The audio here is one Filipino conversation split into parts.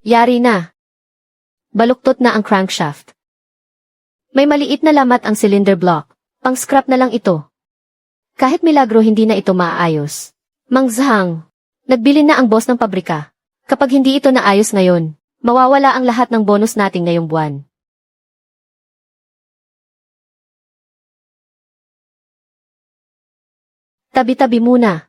Yari na. Baluktot na ang crankshaft. May maliit na lamat ang cylinder block. Pang-scrap na lang ito. Kahit milagro hindi na ito maaayos. Mang Zhang, nagbili na ang boss ng pabrika. Kapag hindi ito naayos ngayon, mawawala ang lahat ng bonus natin ngayong buwan. Tabi-tabi muna.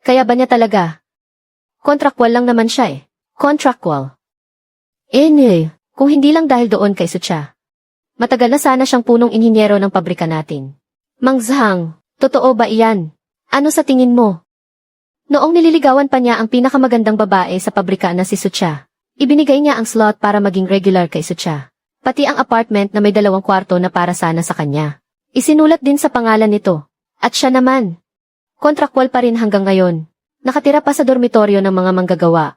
Kaya ba niya talaga? Contractual lang naman siya eh. Contractual. Kung hindi lang dahil doon kay Sucha. Matagal na sana siyang punong inhinyero ng pabrika natin. Mang Zhang, totoo ba iyan? Ano sa tingin mo? Noong nililigawan pa niya ang pinakamagandang babae sa pabrika na si Sucha, ibinigay niya ang slot para maging regular kay Sucha. Pati ang apartment na may 2 kwarto na para sana sa kanya. Isinulat din sa pangalan nito. At siya naman. Contractual pa rin hanggang ngayon. Nakatira pa sa dormitoryo ng mga manggagawa.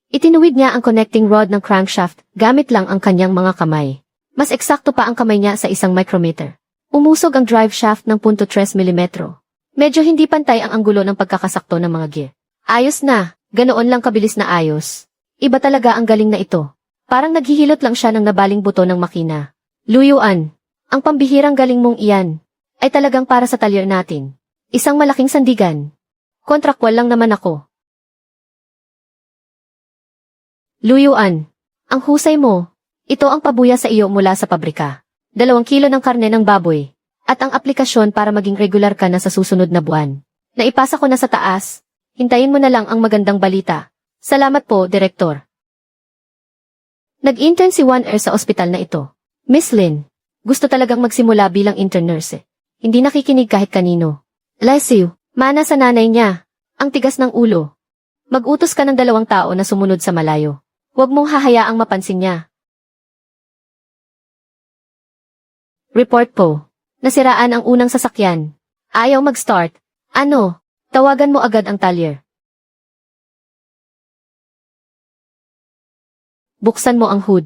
Itinuwid niya ang connecting rod ng crankshaft gamit lang ang kanyang mga kamay. Mas eksakto pa ang kamay niya sa 1 micrometer. Umusog ang drive shaft ng .3 mm. Medyo hindi pantay ang anggulo ng pagkakasakto ng mga gear. Ayos na, ganoon lang kabilis na ayos. Iba talaga ang galing na ito. Parang naghihilot lang siya ng nabaling buto ng makina. Luyuan, ang pambihirang galing mong iyan, ay talagang para sa talyer natin. Isang malaking sandigan. Contractual lang naman ako. Luyuan, ang husay mo, ito ang pabuya sa iyo mula sa pabrika. 2 kilo ng karne ng baboy, at ang aplikasyon para maging regular ka na sa susunod na buwan. Naipasa ko na sa taas, hintayin mo na lang ang magandang balita. Salamat po, Direktor. Nag-intern si Wan sa ospital na ito. Miss Lin, gusto talagang magsimula bilang intern nurse. Hindi nakikinig kahit kanino. Lesiu, mana sa nanay niya. Ang tigas ng ulo. Mag-utos ka ng 2 tao na sumunod sa malayo. Huwag mong hahayaang mapansin niya. Report po. Nasiraan ang unang sasakyan. Ayaw mag-start. Ano? Tawagan mo agad ang talyer. Buksan mo ang hood.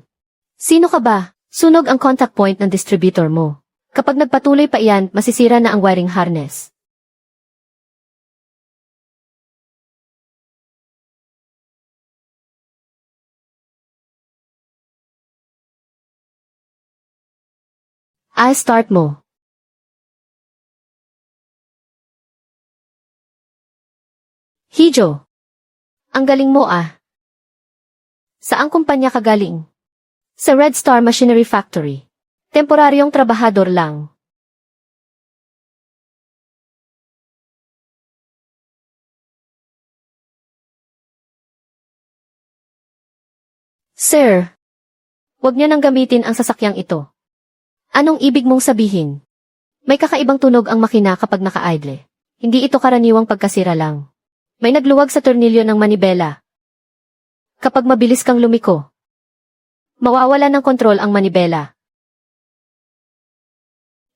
Sino ka ba? Sunog ang contact point ng distributor mo. Kapag nagpatuloy pa iyan, masisira na ang wiring harness. Start mo. Hijo. Ang galing mo ah. Saang kumpanya ka galing? Sa Red Star Machinery Factory. Temporaryong trabahador lang. Sir, huwag niyo nang gamitin ang sasakyang ito. Anong ibig mong sabihin? May kakaibang tunog ang makina kapag naka-idle. Hindi ito karaniwang pagkasira lang. May nagluwag sa tornilyo ng manibela. Kapag mabilis kang lumiko, mawawala ng kontrol ang manibela.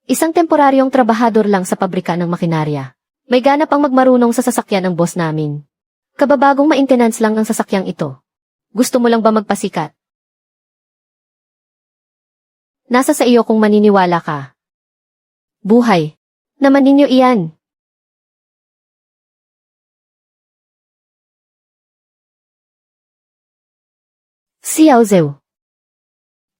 Isang temporaryong trabahador lang sa pabrika ng makinarya. May ganap ang magmarunong sa sasakyan ng boss namin. Kababagong maintenance lang ang sasakyang ito. Gusto mo lang ba magpasikat? Nasa sa iyo kung maniniwala ka. Buhay. Naman ninyo iyan. Xiao Zhou.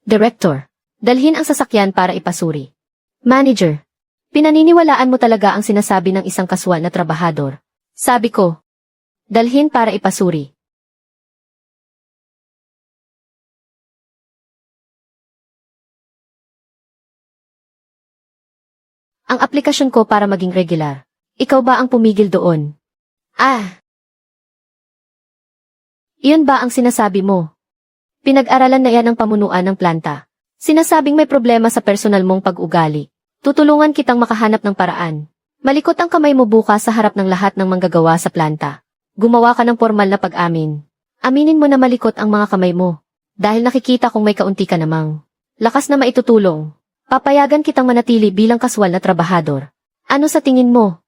Director. Dalhin ang sasakyan para ipasuri. Manager. Pinaniniwalaan mo talaga ang sinasabi ng isang kaswal na trabahador. Sabi ko. Dalhin para ipasuri. Ang aplikasyon ko para maging regular. Ikaw ba ang pumigil doon? Iyon ba ang sinasabi mo? Pinag-aralan na yan ng pamunuan ng planta. Sinasabing may problema sa personal mong pag-ugali. Tutulungan kitang makahanap ng paraan. Malikot ang kamay mo bukas sa harap ng lahat ng manggagawa sa planta. Gumawa ka ng formal na pag-amin. Aminin mo na malikot ang mga kamay mo. Dahil nakikita kong may kaunti ka namang lakas na maitutulong. Papayagan kitang manatili bilang kaswal na trabahador. Ano sa tingin mo?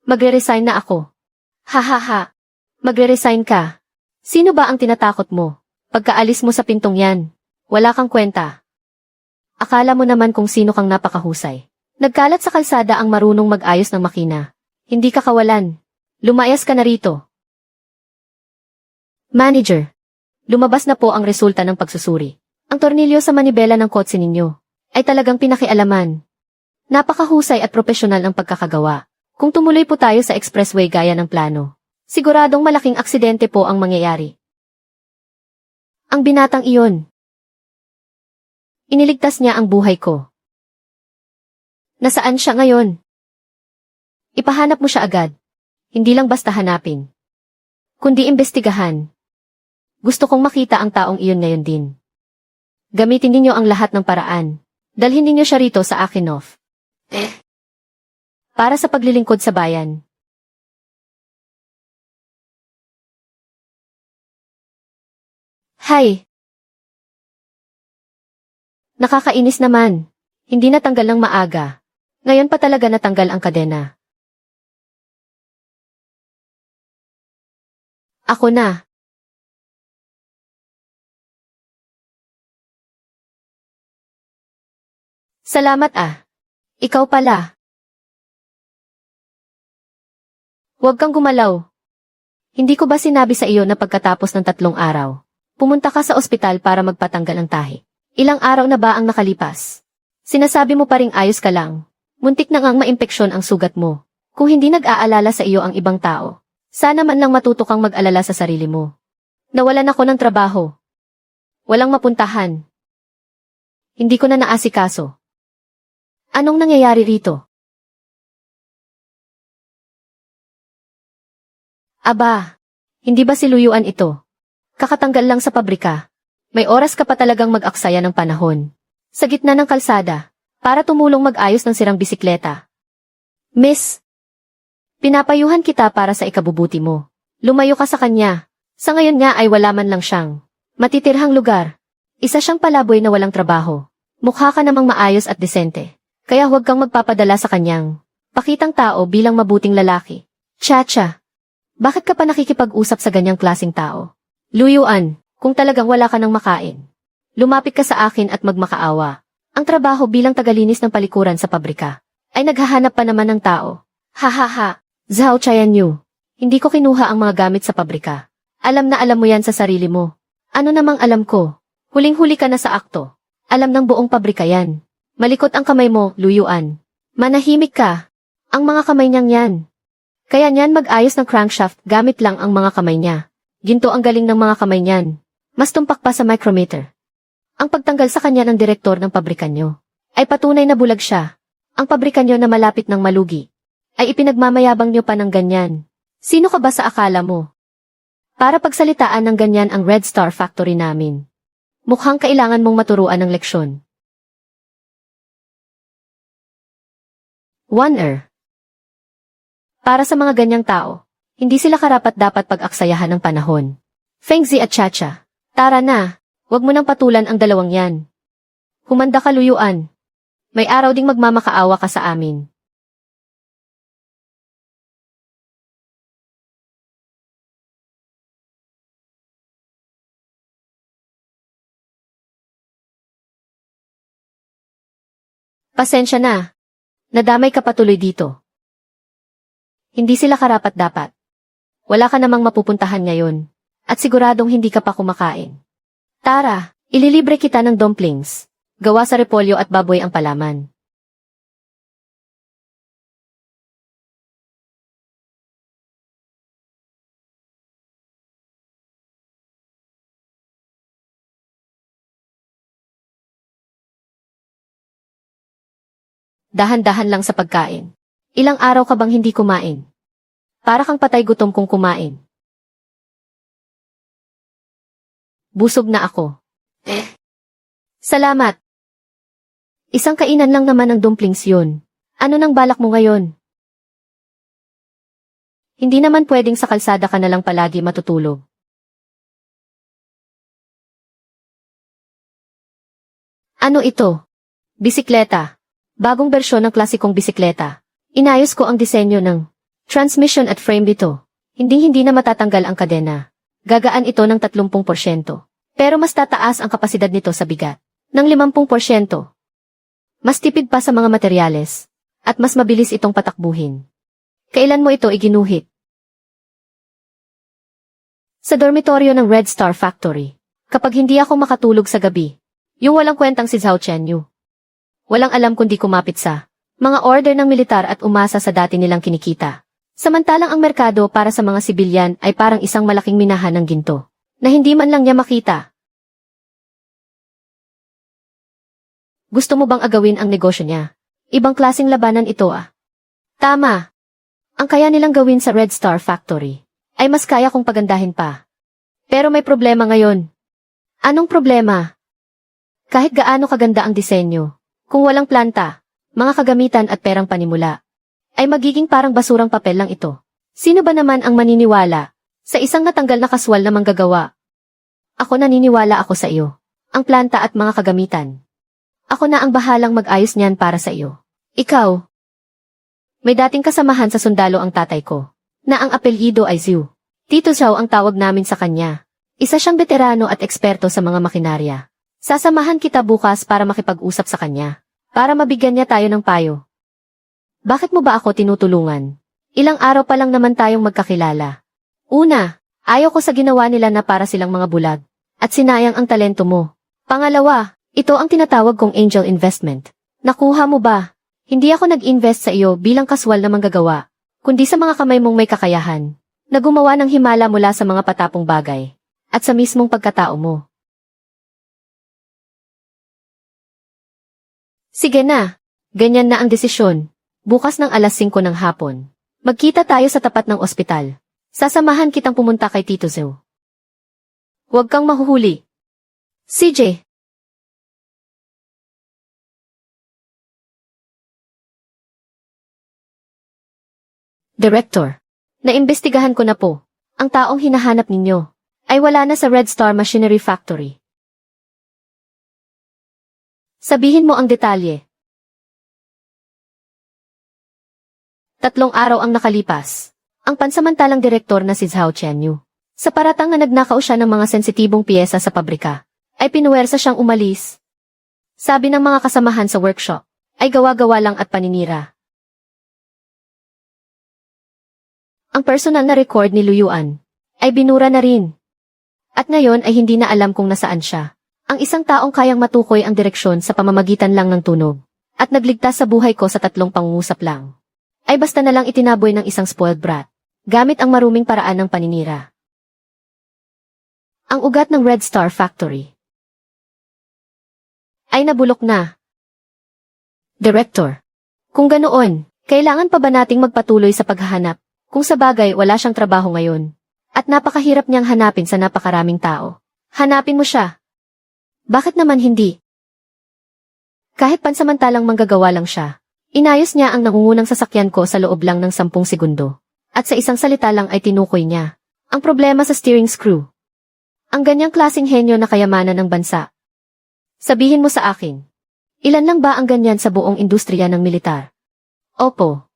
Magre-resign na ako. Hahaha. Magre-resign ka. Sino ba ang tinatakot mo? Pagkaalis mo sa pintong yan, wala kang kwenta. Akala mo naman kung sino kang napakahusay. Nagkalat sa kalsada ang marunong mag-ayos ng makina. Hindi ka kawalan. Lumayas ka na rito. Manager. Lumabas na po ang resulta ng pagsusuri. Ang tornilyo sa manibela ng kotse ninyo ay talagang pinakialaman. Napakahusay at propesyonal ang pagkakagawa. Kung tumuloy po tayo sa expressway gaya ng plano, siguradong malaking aksidente po ang mangyayari. Ang binatang iyon. Iniligtas niya ang buhay ko. Nasaan siya ngayon? Ipahanap mo siya agad. Hindi lang basta hanapin, kundi imbestigahan. Gusto kong makita ang taong iyon ngayon din. Gamitin ninyo ang lahat ng paraan. Dalhin ninyo siya rito sa akin off. Para sa paglilingkod sa bayan. Hay! Nakakainis naman. Hindi natanggal ng maaga. Ngayon pa talaga natanggal ang kadena. Ako na. Salamat ah. Ikaw pala. Huwag kang gumalaw. Hindi ko ba sinabi sa iyo na pagkatapos ng 3 araw, pumunta ka sa ospital para magpatanggal ng tahi? Ilang araw na ba ang nakalipas? Sinasabi mo pa ring ayos ka lang. Muntik na ngang maimpeksyon ang sugat mo. Kung hindi nag-aalala sa iyo ang ibang tao, sana man lang matuto kang mag-alala sa sarili mo. Nawalan ako ng trabaho. Walang mapuntahan. Hindi ko na naasikaso. Anong nangyayari rito? Aba, hindi ba siluyuan ito? Kakatanggal lang sa pabrika. May oras ka pa talagang mag-aksaya ng panahon. Sa gitna ng kalsada, para tumulong mag-ayos ng sirang bisikleta. Miss, pinapayuhan kita para sa ikabubuti mo. Lumayo ka sa kanya. Sa ngayon nga ay wala man lang siyang matitirhang lugar. Isa siyang palaboy na walang trabaho. Mukha ka namang maayos at desente. Kaya huwag kang magpapadala sa kanyang pakitang tao bilang mabuting lalaki. Chacha, bakit ka pa nakikipag-usap sa ganyang klaseng tao? Luyuan, kung talagang wala ka nang makain. Lumapit ka sa akin at magmakaawa. Ang trabaho bilang tagalinis ng palikuran sa pabrika ay naghahanap pa naman ng tao. Ha. Zhao Chayanyu, hindi ko kinuha ang mga gamit sa pabrika. Alam na alam mo yan sa sarili mo. Ano namang alam ko? Huling-huli ka na sa akto. Alam ng buong pabrika yan. Malikot ang kamay mo, Luyuan. Manahimik ka. Ang mga kamay niyang yan. Kaya niyan mag-ayos ng crankshaft gamit lang ang mga kamay niya. Ginto ang galing ng mga kamay niyan. Mas tumpak pa sa micrometer. Ang pagtanggal sa kanya ng direktor ng pabrikan nyo ay patunay na bulag siya. Ang pabrikan nyo na malapit ng malugi ay ipinagmamayabang nyo pa ng ganyan. Sino ka ba sa akala mo? Para pagsalitaan ng ganyan ang Red Star Factory namin. Mukhang kailangan mong maturuan ng leksyon. 1. Para sa mga ganyang tao, hindi sila karapat-dapat pag-aksayahan ng panahon. Fengzi at Chacha, tara na. Huwag mo nang patulan ang dalawang yan. Humanda ka, Luyuan. May araw ding magmamakaawa ka sa amin. Pasensya na. Nadamay ka patuloy dito. Hindi sila karapat-dapat. Wala ka namang mapupuntahan ngayon. At siguradong hindi ka pa kumakain. Tara, ililibre kita ng dumplings. Gawa sa repolyo at baboy ang palaman. Dahan-dahan lang sa pagkain. Ilang araw ka bang hindi kumain? Para kang patay gutom kung kumain. Busog na ako. Salamat. Isang kainan lang naman ng dumplings yun. Ano nang balak mo ngayon? Hindi naman pwedeng sa kalsada ka na lang palagi matutulog. Ano ito? Bisikleta. Bagong bersyon ng klasikong bisikleta. Inayos ko ang disenyo ng transmission at frame dito. Hindi na matatanggal ang kadena. Gagaan ito ng 30%. Pero mas tataas ang kapasidad nito sa bigat ng 50%. Mas tipid pa sa mga materyales. At mas mabilis itong patakbuhin. Kailan mo ito iginuhit? Sa dormitoryo ng Red Star Factory. Kapag hindi ako makatulog sa gabi. Yung walang kwentang si Zhao Chenyu. Walang alam kundi kumapit sa mga order ng militar at umasa sa dati nilang kinikita. Samantalang ang merkado para sa mga sibilyan ay parang isang malaking minahan ng ginto, na hindi man lang niya makita. Gusto mo bang agawin ang negosyo niya? Ibang klaseng labanan ito ah. Tama. Ang kaya nilang gawin sa Red Star Factory ay mas kaya kong pagandahin pa. Pero may problema ngayon. Anong problema? Kahit gaano kaganda ang disenyo, kung walang planta, mga kagamitan at perang panimula, ay magiging parang basurang papel lang ito. Sino ba naman ang maniniwala sa isang natanggal na kaswal na manggagawa? Ako naniniwala ako sa iyo. Ang planta at mga kagamitan. Ako na ang bahalang mag-ayos niyan para sa iyo. Ikaw. May dating kasamahan sa sundalo ang tatay ko, na ang apelyido ay Zhu. Tito Zhao ang tawag namin sa kanya. Isa siyang veterano at eksperto sa mga makinarya. Sasamahan kita bukas para makipag-usap sa kanya, para mabigyan niya tayo ng payo. Bakit mo ba ako tinutulungan? Ilang araw pa lang naman tayong magkakilala. Una, ayaw ko sa ginawa nila na para silang mga bulag, at sinayang ang talento mo. Pangalawa, ito ang tinatawag kong angel investment. Nakuha mo ba? Hindi ako nag-invest sa iyo bilang kaswal na manggagawa, kundi sa mga kamay mong may kakayahan, na gumawa ng himala mula sa mga patapong bagay, at sa mismong pagkatao mo. Sige na, ganyan na ang desisyon. Bukas ng alas 5 ng hapon. Magkita tayo sa tapat ng ospital. Sasamahan kitang pumunta kay Tito Zhou. Huwag kang mahuhuli. CJ. Director, naimbestigahan ko na po. Ang taong hinahanap ninyo ay wala na sa Red Star Machinery Factory. Sabihin mo ang detalye. 3 araw ang nakalipas. Ang pansamantalang direktor na si Zhao Chenyu, sa paratang na nagnakaw siya ng mga sensitibong piyesa sa pabrika, ay pinuwersa siyang umalis. Sabi ng mga kasamahan sa workshop, ay gawa-gawa lang at paninira. Ang personal na record ni Luyuan ay binura na rin. At ngayon ay hindi na alam kung nasaan siya. Ang isang taong kayang matukoy ang direksyon sa pamamagitan lang ng tunog at nagligtas sa buhay ko sa 3 pangungusap lang. Ay basta na lang itinaboy ng isang spoiled brat gamit ang maruming paraan ng paninira. Ang ugat ng Red Star Factory ay nabulok na. Director, kung ganoon, kailangan pa ba nating magpatuloy sa paghahanap? Kung sa bagay wala siyang trabaho ngayon, at napakahirap niyang hanapin sa napakaraming tao. Hanapin mo siya. Bakit naman hindi? Kahit pansamantalang manggagawa lang siya, inayos niya ang nangungunang sasakyan ko sa loob lang ng 10 segundo. At sa isang salita lang ay tinukoy niya ang problema sa steering screw. Ang ganyang klaseng henyo na kayamanan ng bansa. Sabihin mo sa akin, ilan lang ba ang ganyan sa buong industriya ng militar? Opo.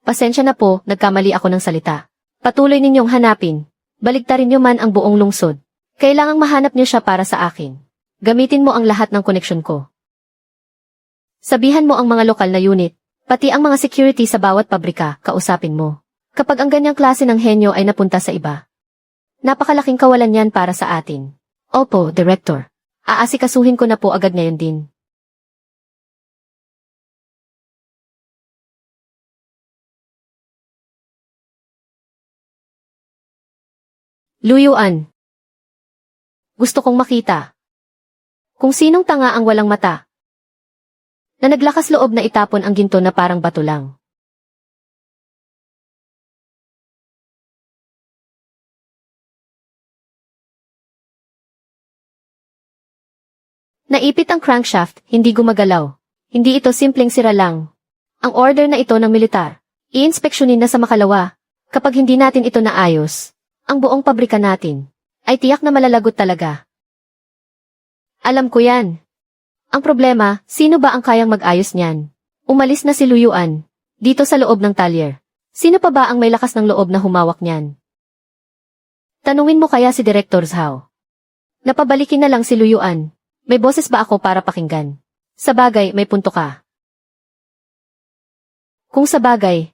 Pasensya na po, nagkamali ako ng salita. Patuloy ninyong hanapin. Baligtarin niyo man ang buong lungsod. Kailangang mahanap niyo siya para sa akin. Gamitin mo ang lahat ng koneksyon ko. Sabihan mo ang mga lokal na unit, pati ang mga security sa bawat pabrika, kausapin mo. Kapag ang ganyang klase ng henyo ay napunta sa iba. Napakalaking kawalan yan para sa atin. Opo, Director. Aasikasuhin ko na po agad ngayon din. Luyuan. Gusto kong makita. Kung sinong tanga ang walang mata. Na naglakas loob na itapon ang ginto na parang bato lang. Naipit ang crankshaft, hindi gumagalaw. Hindi ito simpleng sira lang. Ang order na ito ng militar. I-inspeksyonin na sa makalawa. Kapag hindi natin ito naayos, ang buong pabrika natin ay tiyak na malalagot talaga. Alam ko yan. Ang problema, sino ba ang kayang mag-ayos niyan? Umalis na si Luyuan, dito sa loob ng talyer. Sino pa ba ang may lakas ng loob na humawak niyan? Tanungin mo kaya si Director Zhao. Napabalikin na lang si Luyuan. May boses ba ako para pakinggan? Sa bagay, may punto ka. Kung sa bagay,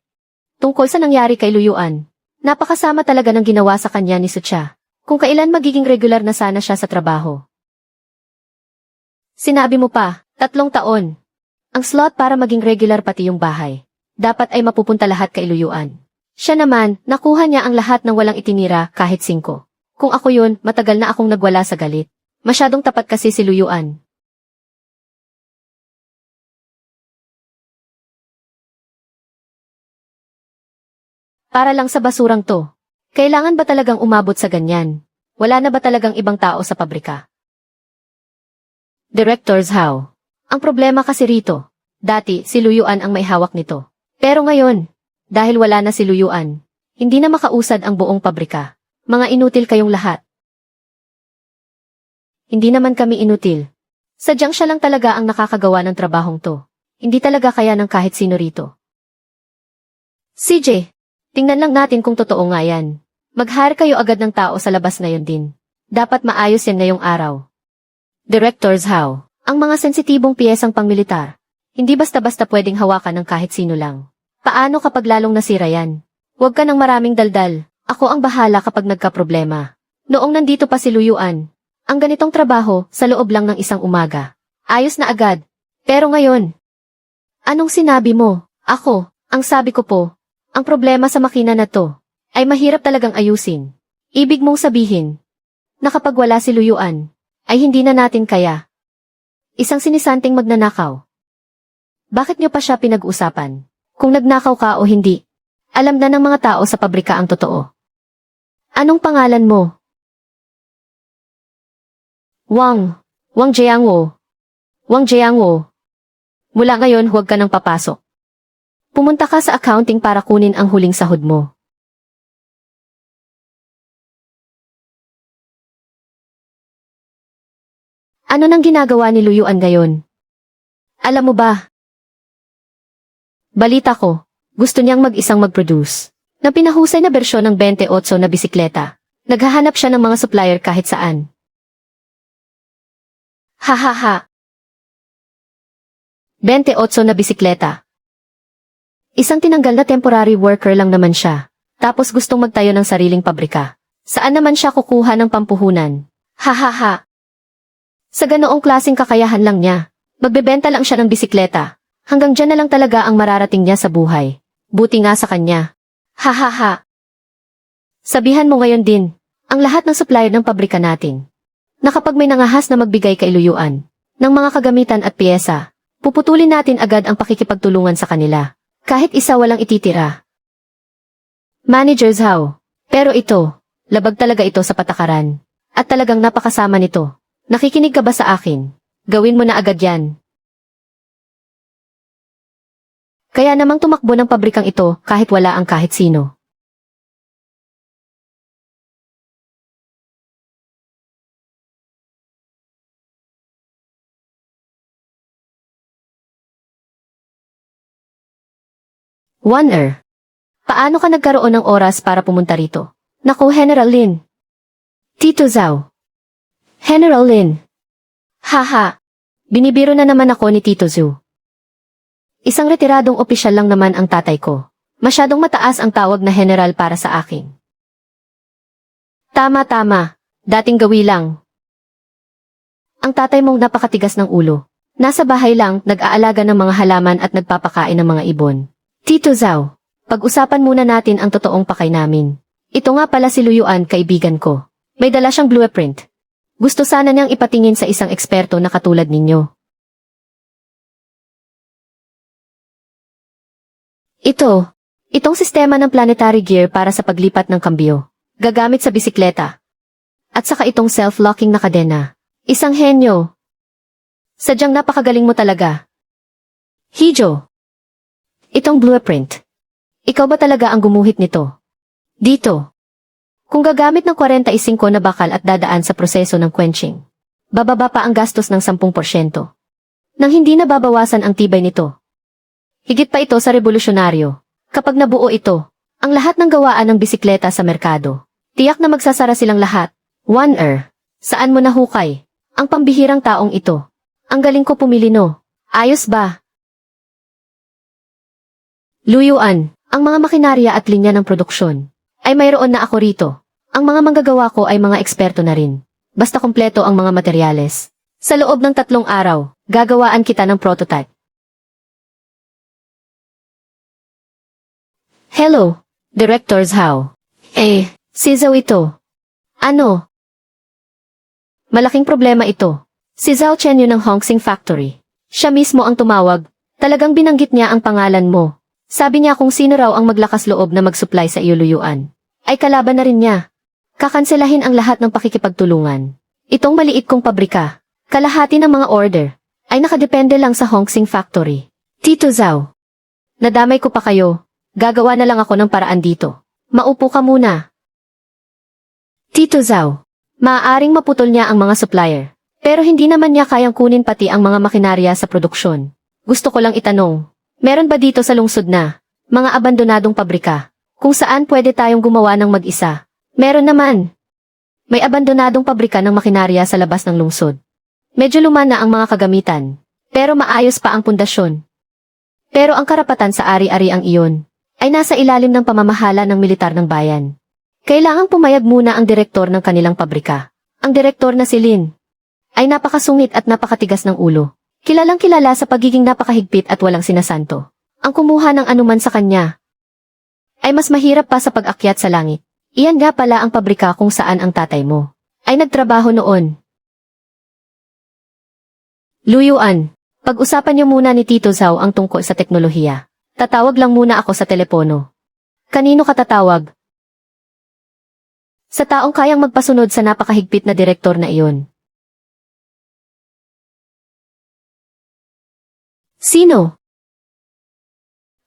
tungkol sa nangyari kay Luyuan, napakasama talaga ng ginawa sa kanya ni Sucha. Kung kailan magiging regular na sana siya sa trabaho. Sinabi mo pa, 3 taon. Ang slot para maging regular pati yung bahay. Dapat ay mapupunta lahat kay Luyuan. Siya naman, nakuha niya ang lahat ng walang itinira kahit 5. Kung ako yun, matagal na akong nagwala sa galit. Masyadong tapat kasi si Luyuan. Para lang sa basurang to. Kailangan ba talagang umabot sa ganyan? Wala na ba talagang ibang tao sa pabrika? Directors how? Ang problema kasi rito, dati si Luyuan ang may hawak nito. Pero ngayon, dahil wala na si Luyuan, hindi na makausad ang buong pabrika. Mga inutil kayong lahat. Hindi naman kami inutil. Sadyang siya lang talaga ang nakakagawa ng trabahong to. Hindi talaga kaya ng kahit sino rito. CJ, tingnan lang natin kung totoo nga yan. Mag-hire kayo agad ng tao sa labas ngayon din. Dapat maayos yan ngayong araw. Directors how? Ang mga sensitibong piyesang pangmilitar. Hindi basta-basta pwedeng hawakan ng kahit sino lang. Paano kapag lalong nasira yan? Huwag ka ng maraming daldal. Ako ang bahala kapag nagka-problema. Noong nandito pa si Luyuan, ang ganitong trabaho sa loob lang ng isang umaga. Ayos na agad. Pero ngayon, anong sinabi mo? Ako, ang sabi ko po, ang problema sa makina na to ay mahirap talagang ayusin. Ibig mong sabihin na kapag wala si Luyuan, ay hindi na natin kaya. Isang sinisanting magnanakaw. Bakit niyo pa siya pinag-usapan? Kung nagnakaw ka o hindi, alam na ng mga tao sa pabrika ang totoo. Anong pangalan mo? Wang Jiangwo. Wang Jiangwo. Mula ngayon huwag ka nang papasok. Pumunta ka sa accounting para kunin ang huling sahod mo. Ano nang ginagawa ni Luyuan ngayon? Alam mo ba? Balita ko, gusto niyang mag-isang mag-produce ng pinahusay na bersyon ng 28 na bisikleta. Naghahanap siya ng mga supplier kahit saan. Hahaha. 28 na bisikleta. Isang tinanggal na temporary worker lang naman siya. Tapos gustong magtayo ng sariling pabrika. Saan naman siya kukuha ng pampuhunan? Hahaha. Sa ganoong klaseng kakayahan lang niya. Magbebenta lang siya ng bisikleta. Hanggang dyan na lang talaga ang mararating niya sa buhay. Buti nga sa kanya. Hahaha. Sabihan mo ngayon din, ang lahat ng supplier ng pabrika natin, na kapag may nangahas na magbigay kay Luyuan ng mga kagamitan at piyesa, puputulin natin agad ang pakikipagtulungan sa kanila. Kahit isa walang ititira. Managers how? Pero ito, labag talaga ito sa patakaran. At talagang napakasama nito. Nakikinig ka ba sa akin? Gawin mo na agad yan. Kaya namang tumakbo ng pabrikang ito kahit wala ang kahit sino. Wonder. Paano ka nagkaroon ng oras para pumunta rito? Naku, General Lin. Tito Zhao. General Lin. Haha. Binibiro na naman ako ni Tito Zhu. Isang retiradong opisyal lang naman ang tatay ko. Masyadong mataas ang tawag na general para sa akin. Tama. Dating gawi lang. Ang tatay mong napakatigas ng ulo. Nasa bahay lang, nag-aalaga ng mga halaman at nagpapakain ng mga ibon. Tito Zhao, pag-usapan muna natin ang totoong pakay namin. Ito nga pala si Luyuan, kaibigan ko. May dala siyang blueprint. Gusto sana niyang ipatingin sa isang eksperto na katulad ninyo. Itong sistema ng planetary gear para sa paglipat ng kambyo. Gagamit sa bisikleta. At saka itong self-locking na kadena. Isang henyo. Sadyang napakagaling mo talaga. Hijo. Itong blueprint. Ikaw ba talaga ang gumuhit nito? Dito. Kung gagamit ng 45 na bakal at dadaan sa proseso ng quenching, bababa pa ang gastos ng 10%. Nang hindi nababawasan ang tibay nito. Higit pa ito sa revolusyonaryo. Kapag nabuo ito, ang lahat ng gawaan ng bisikleta sa merkado, tiyak na magsasara silang lahat. Wonder. Saan mo nahukay? Ang pambihirang taong ito. Ang galing ko pumili no. Ayos ba? Luyuan, ang mga makinarya at linya ng produksyon. Ay mayroon na ako rito. Ang mga manggagawa ko ay mga eksperto na rin. Basta kumpleto ang mga materyales. Sa loob ng 3 araw, gagawaan kita ng prototype. Hello, Directors How? Si Zhao ito. Ano? Malaking problema ito. Si Zhao Chen yun ng Hongsing Factory. Siya mismo ang tumawag. Talagang binanggit niya ang pangalan mo. Sabi niya kung sino raw ang maglakas loob na mag-supply sa iyo Luyuan. Ay kalaban na rin niya. Kakanselahin ang lahat ng pakikipagtulungan. Itong maliit kong pabrika, kalahati ng mga order, ay nakadepende lang sa Hongsing Factory. Tito Zhao, nadamay ko pa kayo. Gagawa na lang ako ng paraan dito. Maupo ka muna. Tito Zhao, maaaring maputol niya ang mga supplier. Pero hindi naman niya kayang kunin pati ang mga makinarya sa produksyon. Gusto ko lang itanong, meron ba dito sa lungsod na mga abandonadong pabrika kung saan pwede tayong gumawa ng mag-isa? Meron naman. May abandonadong pabrika ng makinarya sa labas ng lungsod. Medyo luma na ang mga kagamitan, pero maayos pa ang pundasyon. Pero ang karapatan sa ari-ari ang iyon ay nasa ilalim ng pamamahala ng militar ng bayan. Kailangang pumayag muna ang direktor ng kanilang pabrika. Ang direktor na si Lin ay napakasungit at napakatigas ng ulo. Kilalang kilala sa pagiging napakahigpit at walang sinasanto. Ang kumuha ng anuman sa kanya ay mas mahirap pa sa pag-akyat sa langit. Iyan nga pala ang pabrika kung saan ang tatay mo ay nagtrabaho noon. Luyuan, pag-usapan niyo muna ni Tito Zhao ang tungkol sa teknolohiya. Tatawag lang muna ako sa telepono. Kanino ka tatawag? Sa taong kayang magpasunod sa napakahigpit na direktor na iyon. Sino?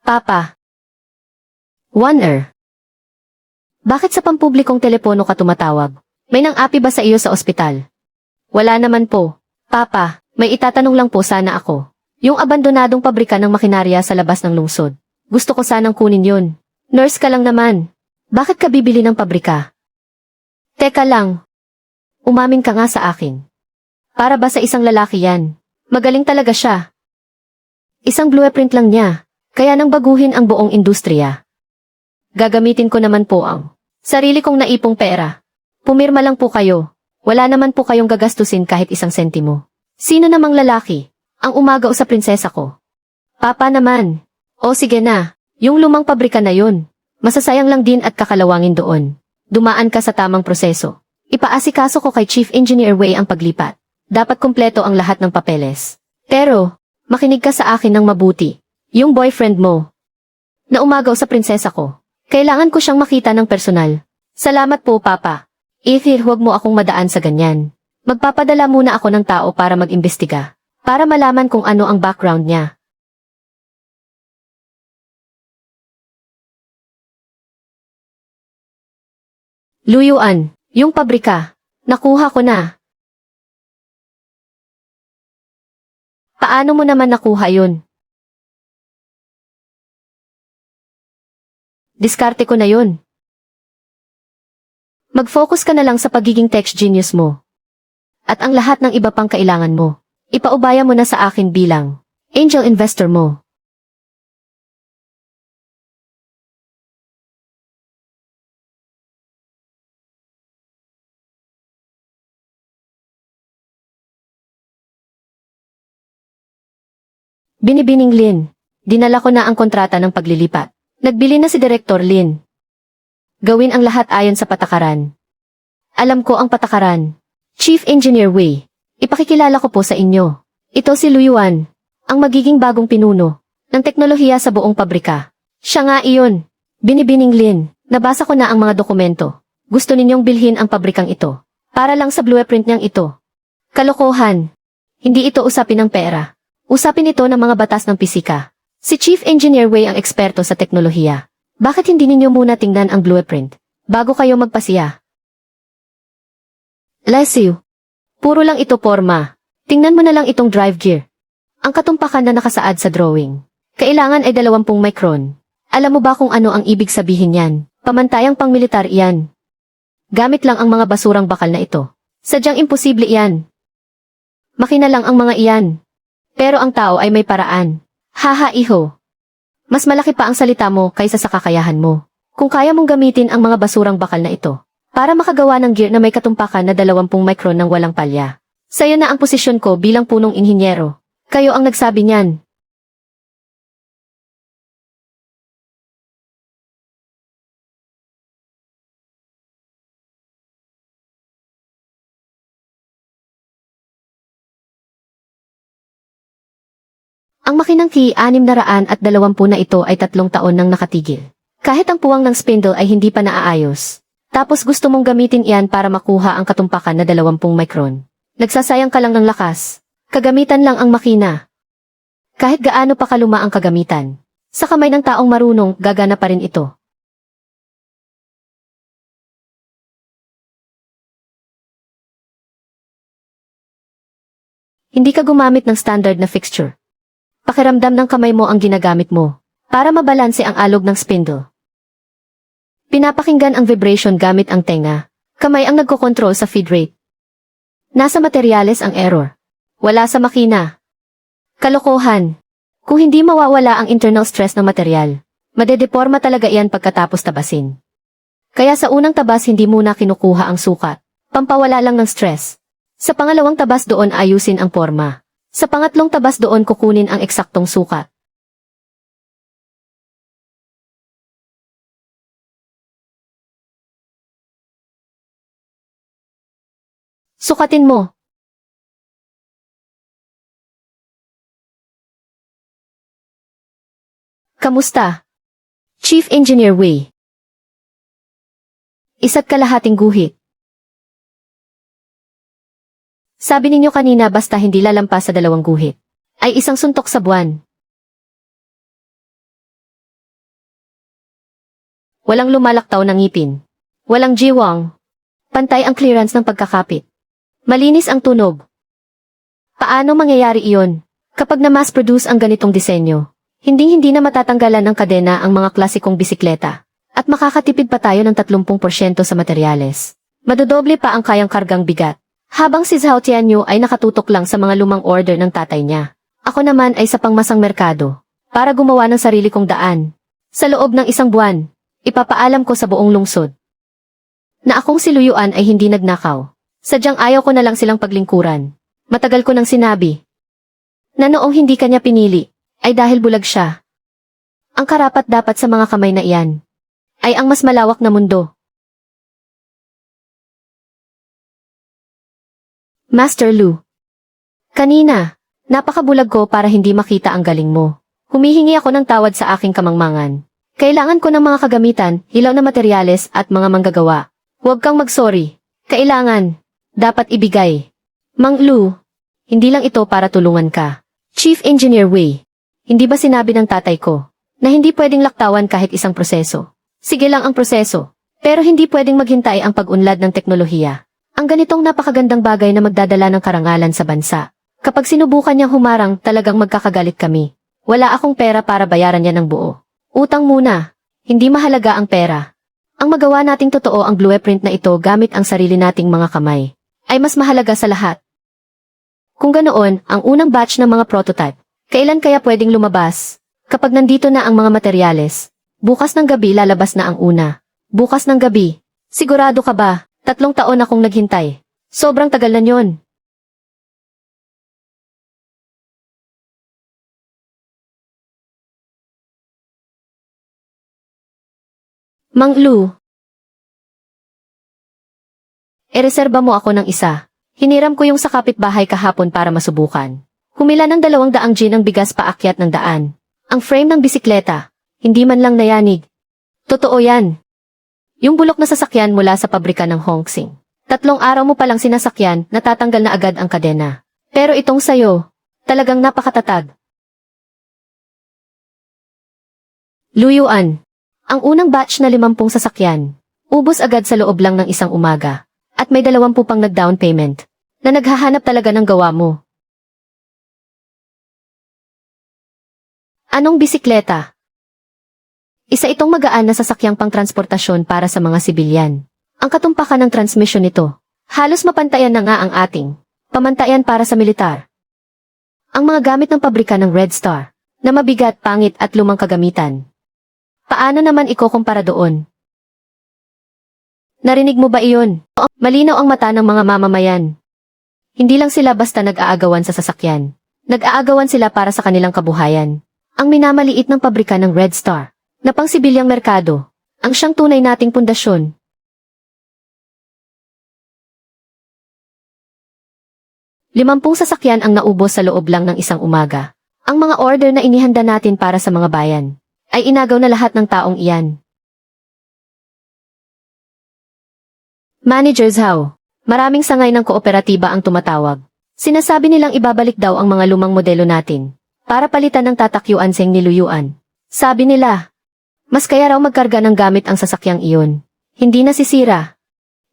Papa. One-er. Bakit sa pampublikong telepono ka tumatawag? May nang-api ba sa iyo sa ospital? Wala naman po. Papa, may itatanong lang po sana ako. Yung abandonadong pabrika ng makinarya sa labas ng lungsod. Gusto ko sanang kunin yun. Nurse ka lang naman. Bakit ka bibili ng pabrika? Teka lang. Umamin ka nga sa akin. Para ba sa isang lalaki yan? Magaling talaga siya. Isang blueprint lang niya. Kaya nang baguhin ang buong industriya. Gagamitin ko naman po ang sarili kong naipong pera. Pumirma lang po kayo. Wala naman po kayong gagastusin kahit isang sentimo. Sino namang lalaki ang umagaw sa prinsesa ko? Papa naman. O sige na, yung lumang pabrika na yun. Masasayang lang din at kakalawangin doon. Dumaan ka sa tamang proseso. Ipaasikaso ko kay Chief Engineer Wei ang paglipat. Dapat kumpleto ang lahat ng papeles. Pero, makinig ka sa akin ng mabuti. Yung boyfriend mo na umagaw sa prinsesa ko. Kailangan ko siyang makita ng personal. Salamat po, Papa. Ether, huwag mo akong madaan sa ganyan. Magpapadala muna ako ng tao para mag-imbestiga. Para malaman kung ano ang background niya. Luyuan, yung pabrika. Nakuha ko na. Paano mo naman nakuha yun? Diskarte ko na yun. Mag-focus ka na lang sa pagiging tech genius mo. At ang lahat ng iba pang kailangan mo, ipaubaya mo na sa akin bilang angel investor mo. Binibining Lin, dinala ko na ang kontrata ng paglilipat. Nagbili na si Direktor Lin. Gawin ang lahat ayon sa patakaran. Alam ko ang patakaran. Chief Engineer Wei, ipakikilala ko po sa inyo. Ito si Luyuan, ang magiging bagong pinuno ng teknolohiya sa buong pabrika. Siya nga iyon. Binibining Lin, nabasa ko na ang mga dokumento. Gusto ninyong bilhin ang pabrikang ito. Para lang sa blueprint niyang ito. Kalokohan. Hindi ito usapin ng pera. Usapin ito ng mga batas ng pisika. Si Chief Engineer Wei ang eksperto sa teknolohiya. Bakit hindi ninyo muna tingnan ang blueprint bago kayo magpasiya? Leslie, puro lang ito forma. Tingnan mo na lang itong drive gear. Ang katumpakan na nakasaad sa drawing. Kailangan ay 20 micron. Alam mo ba kung ano ang ibig sabihin yan? Pamantayang pangmilitar iyan. Gamit lang ang mga basurang bakal na ito. Sadyang imposible iyan. Makina lang ang mga iyan. Pero ang tao ay may paraan. Haha iho. Mas malaki pa ang salita mo kaysa sa kakayahan mo. Kung kaya mong gamitin ang mga basurang bakal na ito para makagawa ng gear na may katumpakan na 20 micron ng walang palya. Sa'yo na ang posisyon ko bilang punong inhinyero. Kayo ang nagsabi niyan. Ang makinang Ki-620 na ito ay 3 taon nang nakatigil. Kahit ang puwang ng spindle ay hindi pa naaayos. Tapos gusto mong gamitin iyan para makuha ang katumpakan na 20 micron. Nagsasayang ka lang ng lakas. Kagamitan lang ang makina. Kahit gaano pa kaluma ang kagamitan. Sa kamay ng taong marunong, gagana pa rin ito. Hindi ka gumamit ng standard na fixture. Pakiramdam ng kamay mo ang ginagamit mo para mabalanse ang alog ng spindle. Pinapakinggan ang vibration gamit ang tenga. Kamay ang nagkokontrol sa feed rate. Nasa materyales ang error. Wala sa makina. Kalokohan. Kung hindi mawawala ang internal stress ng materyal, madedeporma talaga iyan pagkatapos tabasin. Kaya sa unang tabas hindi muna kinukuha ang sukat. Pampawala lang ng stress. Sa pangalawang tabas doon ayusin ang forma. Sa pangatlong tabas doon kukunin ang eksaktong sukat. Sukatin mo. Kamusta? Chief Engineer Wei. Isa't kalahating guhit. Sabi ninyo kanina basta hindi lalampas sa 2 guhit, ay isang suntok sa buwan. Walang lumalaktaw ng ngipin. Walang jiwang. Pantay ang clearance ng pagkakapit. Malinis ang tunog. Paano mangyayari iyon? Kapag na-mass-produce ang ganitong disenyo, hindi na matatanggalan ng kadena ang mga klasikong bisikleta. At makakatipid pa tayo ng 30% sa materyales. Madodoble pa ang kayang kargang bigat. Habang si Zhao Tianyu ay nakatutok lang sa mga lumang order ng tatay niya. Ako naman ay sa pangmasang merkado. Para gumawa ng sarili kong daan. Sa loob ng 1 buwan, ipapaalam ko sa buong lungsod na akong si Luyuan ay hindi nagnakaw. Sadyang ayaw ko na lang silang paglingkuran. Matagal ko nang sinabi na noong hindi kanya pinili, ay dahil bulag siya. Ang karapat dapat sa mga kamay na iyan ay ang mas malawak na mundo. Master Lu. Kanina, napakabulag ko para hindi makita ang galing mo. Humihingi ako ng tawad sa aking kamangmangan. Kailangan ko ng mga kagamitan, ilaw na materyales at mga manggagawa. Huwag kang mag-sorry. Kailangan. Dapat ibigay. Mang Lu, hindi lang ito para tulungan ka. Chief Engineer Wei, hindi ba sinabi ng tatay ko na hindi pwedeng laktawan kahit isang proseso? Sige lang ang proseso, pero hindi pwedeng maghintay ang pag-unlad ng teknolohiya. Ang ganitong napakagandang bagay na magdadala ng karangalan sa bansa. Kapag sinubukan niyang humarang, talagang magkakagalit kami. Wala akong pera para bayaran niya ng buo. Utang muna. Hindi mahalaga ang pera. Ang magawa nating totoo ang blueprint na ito gamit ang sarili nating mga kamay, ay mas mahalaga sa lahat. Kung ganoon, ang unang batch ng mga prototype, kailan kaya pwedeng lumabas? Kapag nandito na ang mga materyales, bukas ng gabi lalabas na ang una. Bukas ng gabi. Sigurado ka ba? 3 taon akong naghintay. Sobrang tagal na yon. Mang Lu, ereserba mo ako ng isa. Hiniram ko yung sa kapitbahay kahapon para masubukan. Humila ng 200 gin ang bigas paakyat ng daan. Ang frame ng bisikleta, hindi man lang nayanig. Totoo yan. Yung bulok na sasakyan mula sa pabrika ng Hongxing. 3 araw mo palang sinasakyan, natatanggal na agad ang kadena. Pero itong sayo, talagang napakatatag. Luyuan. Ang unang batch na 50 sasakyan, ubos agad sa loob lang ng 1 umaga. At may 20 pang nag-down payment, na naghahanap talaga ng gawa mo. Anong bisikleta? Isa itong magaan na sasakyang pangtransportasyon para sa mga sibilyan. Ang katumpakan ng transmission nito, halos mapantayan na nga ang ating pamantayan para sa militar. Ang mga gamit ng pabrika ng Red Star, na mabigat, pangit at lumang kagamitan. Paano naman ikukumpara doon? Narinig mo ba iyon? Malinaw ang mata ng mga mamamayan. Hindi lang sila basta nag-aagawan sa sasakyan. Nag-aagawan sila para sa kanilang kabuhayan. Ang minamaliit ng pabrika ng Red Star, na pangsibilyang merkado, ang siyang tunay nating pundasyon. Limampung sasakyan ang naubos sa loob lang ng isang umaga. Ang mga order na inihanda natin para sa mga bayan, ay inagaw na lahat ng taong iyan. Managers how? Maraming sangay ng kooperatiba ang tumatawag. Sinasabi nilang ibabalik daw ang mga lumang modelo natin, para palitan ng tatakyuan seng niluyuan. Sabi nila, mas kaya raw magkarga ng gamit ang sasakyang iyon. Hindi nasisira.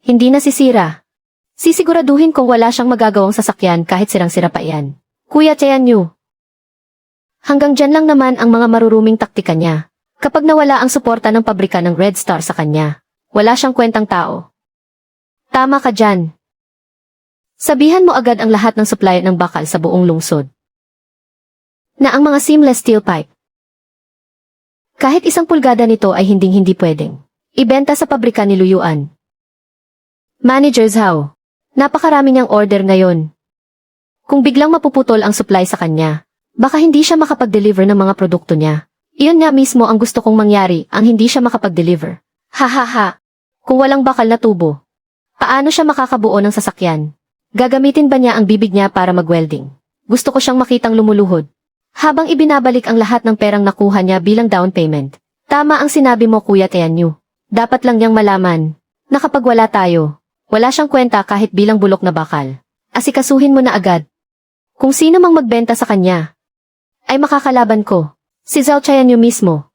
Hindi nasisira. Sisiguraduhin kung wala siyang magagawang sasakyan kahit sirang-sira pa iyan. Kuya Tianyu. Hanggang dyan lang naman ang mga maruruming taktika niya. Kapag nawala ang suporta ng pabrika ng Red Star sa kanya, wala siyang kwentang tao. Tama ka dyan. Sabihan mo agad ang lahat ng supplier ng bakal sa buong lungsod na ang mga seamless steel pipe, kahit 1 pulgada nito ay hinding-hindi pwedeng ibenta sa pabrika ni Luyuan. Managers how? Napakarami niyang order ngayon. Kung biglang mapuputol ang supply sa kanya, baka hindi siya makapag-deliver ng mga produkto niya. Iyon nga mismo ang gusto kong mangyari, ang hindi siya makapag-deliver. Ha ha ha. Kung walang bakal na tubo, paano siya makakabuo ng sasakyan? Gagamitin ba niya ang bibig niya para mag-welding? Gusto ko siyang makitang lumuluhod, habang ibinabalik ang lahat ng perang nakuha niya bilang down payment. Tama ang sinabi mo, Kuya Tianyu. Dapat lang niyang malaman na kapag wala tayo, wala siyang kwenta kahit bilang bulok na bakal. Asikasuhin mo na agad. Kung sino mang magbenta sa kanya, ay makakalaban ko. Si Zhao Tianyu mismo.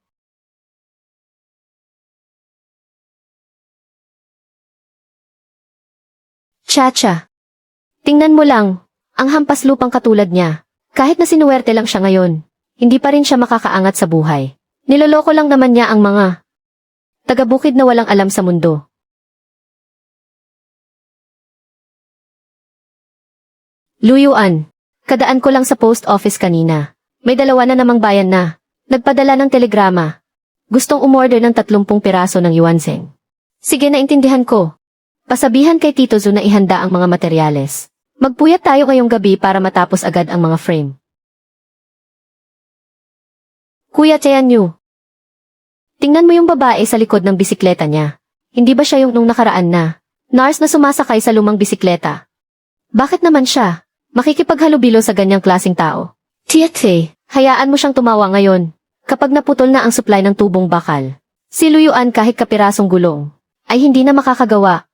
Chacha. Tingnan mo lang, ang hampas lupang katulad niya. Kahit na sinuwerte lang siya ngayon, hindi pa rin siya makakaangat sa buhay. Niloloko lang naman niya ang mga taga-bukid na walang alam sa mundo. Luyuan, kadaan ko lang sa post office kanina. May 2 na namang bayan na nagpadala ng telegrama. Gustong umorder ng 30 piraso ng yuanseng. Sige, naintindihan ko. Pasabihan kay Tito Zu na ihanda ang mga materyales. Magpuyat tayo ngayong gabi para matapos agad ang mga frame. Kuya Tianyu, tingnan mo yung babae sa likod ng bisikleta niya. Hindi ba siya yung nung nakaraan na nurse na sumasakay sa lumang bisikleta? Bakit naman siya makikipaghalubilo sa ganyang klaseng tao? Tiete, hayaan mo siyang tumawa ngayon. Kapag naputol na ang supply ng tubong bakal, si Luyuan kahit kapirasong gulong ay hindi na makakagawa.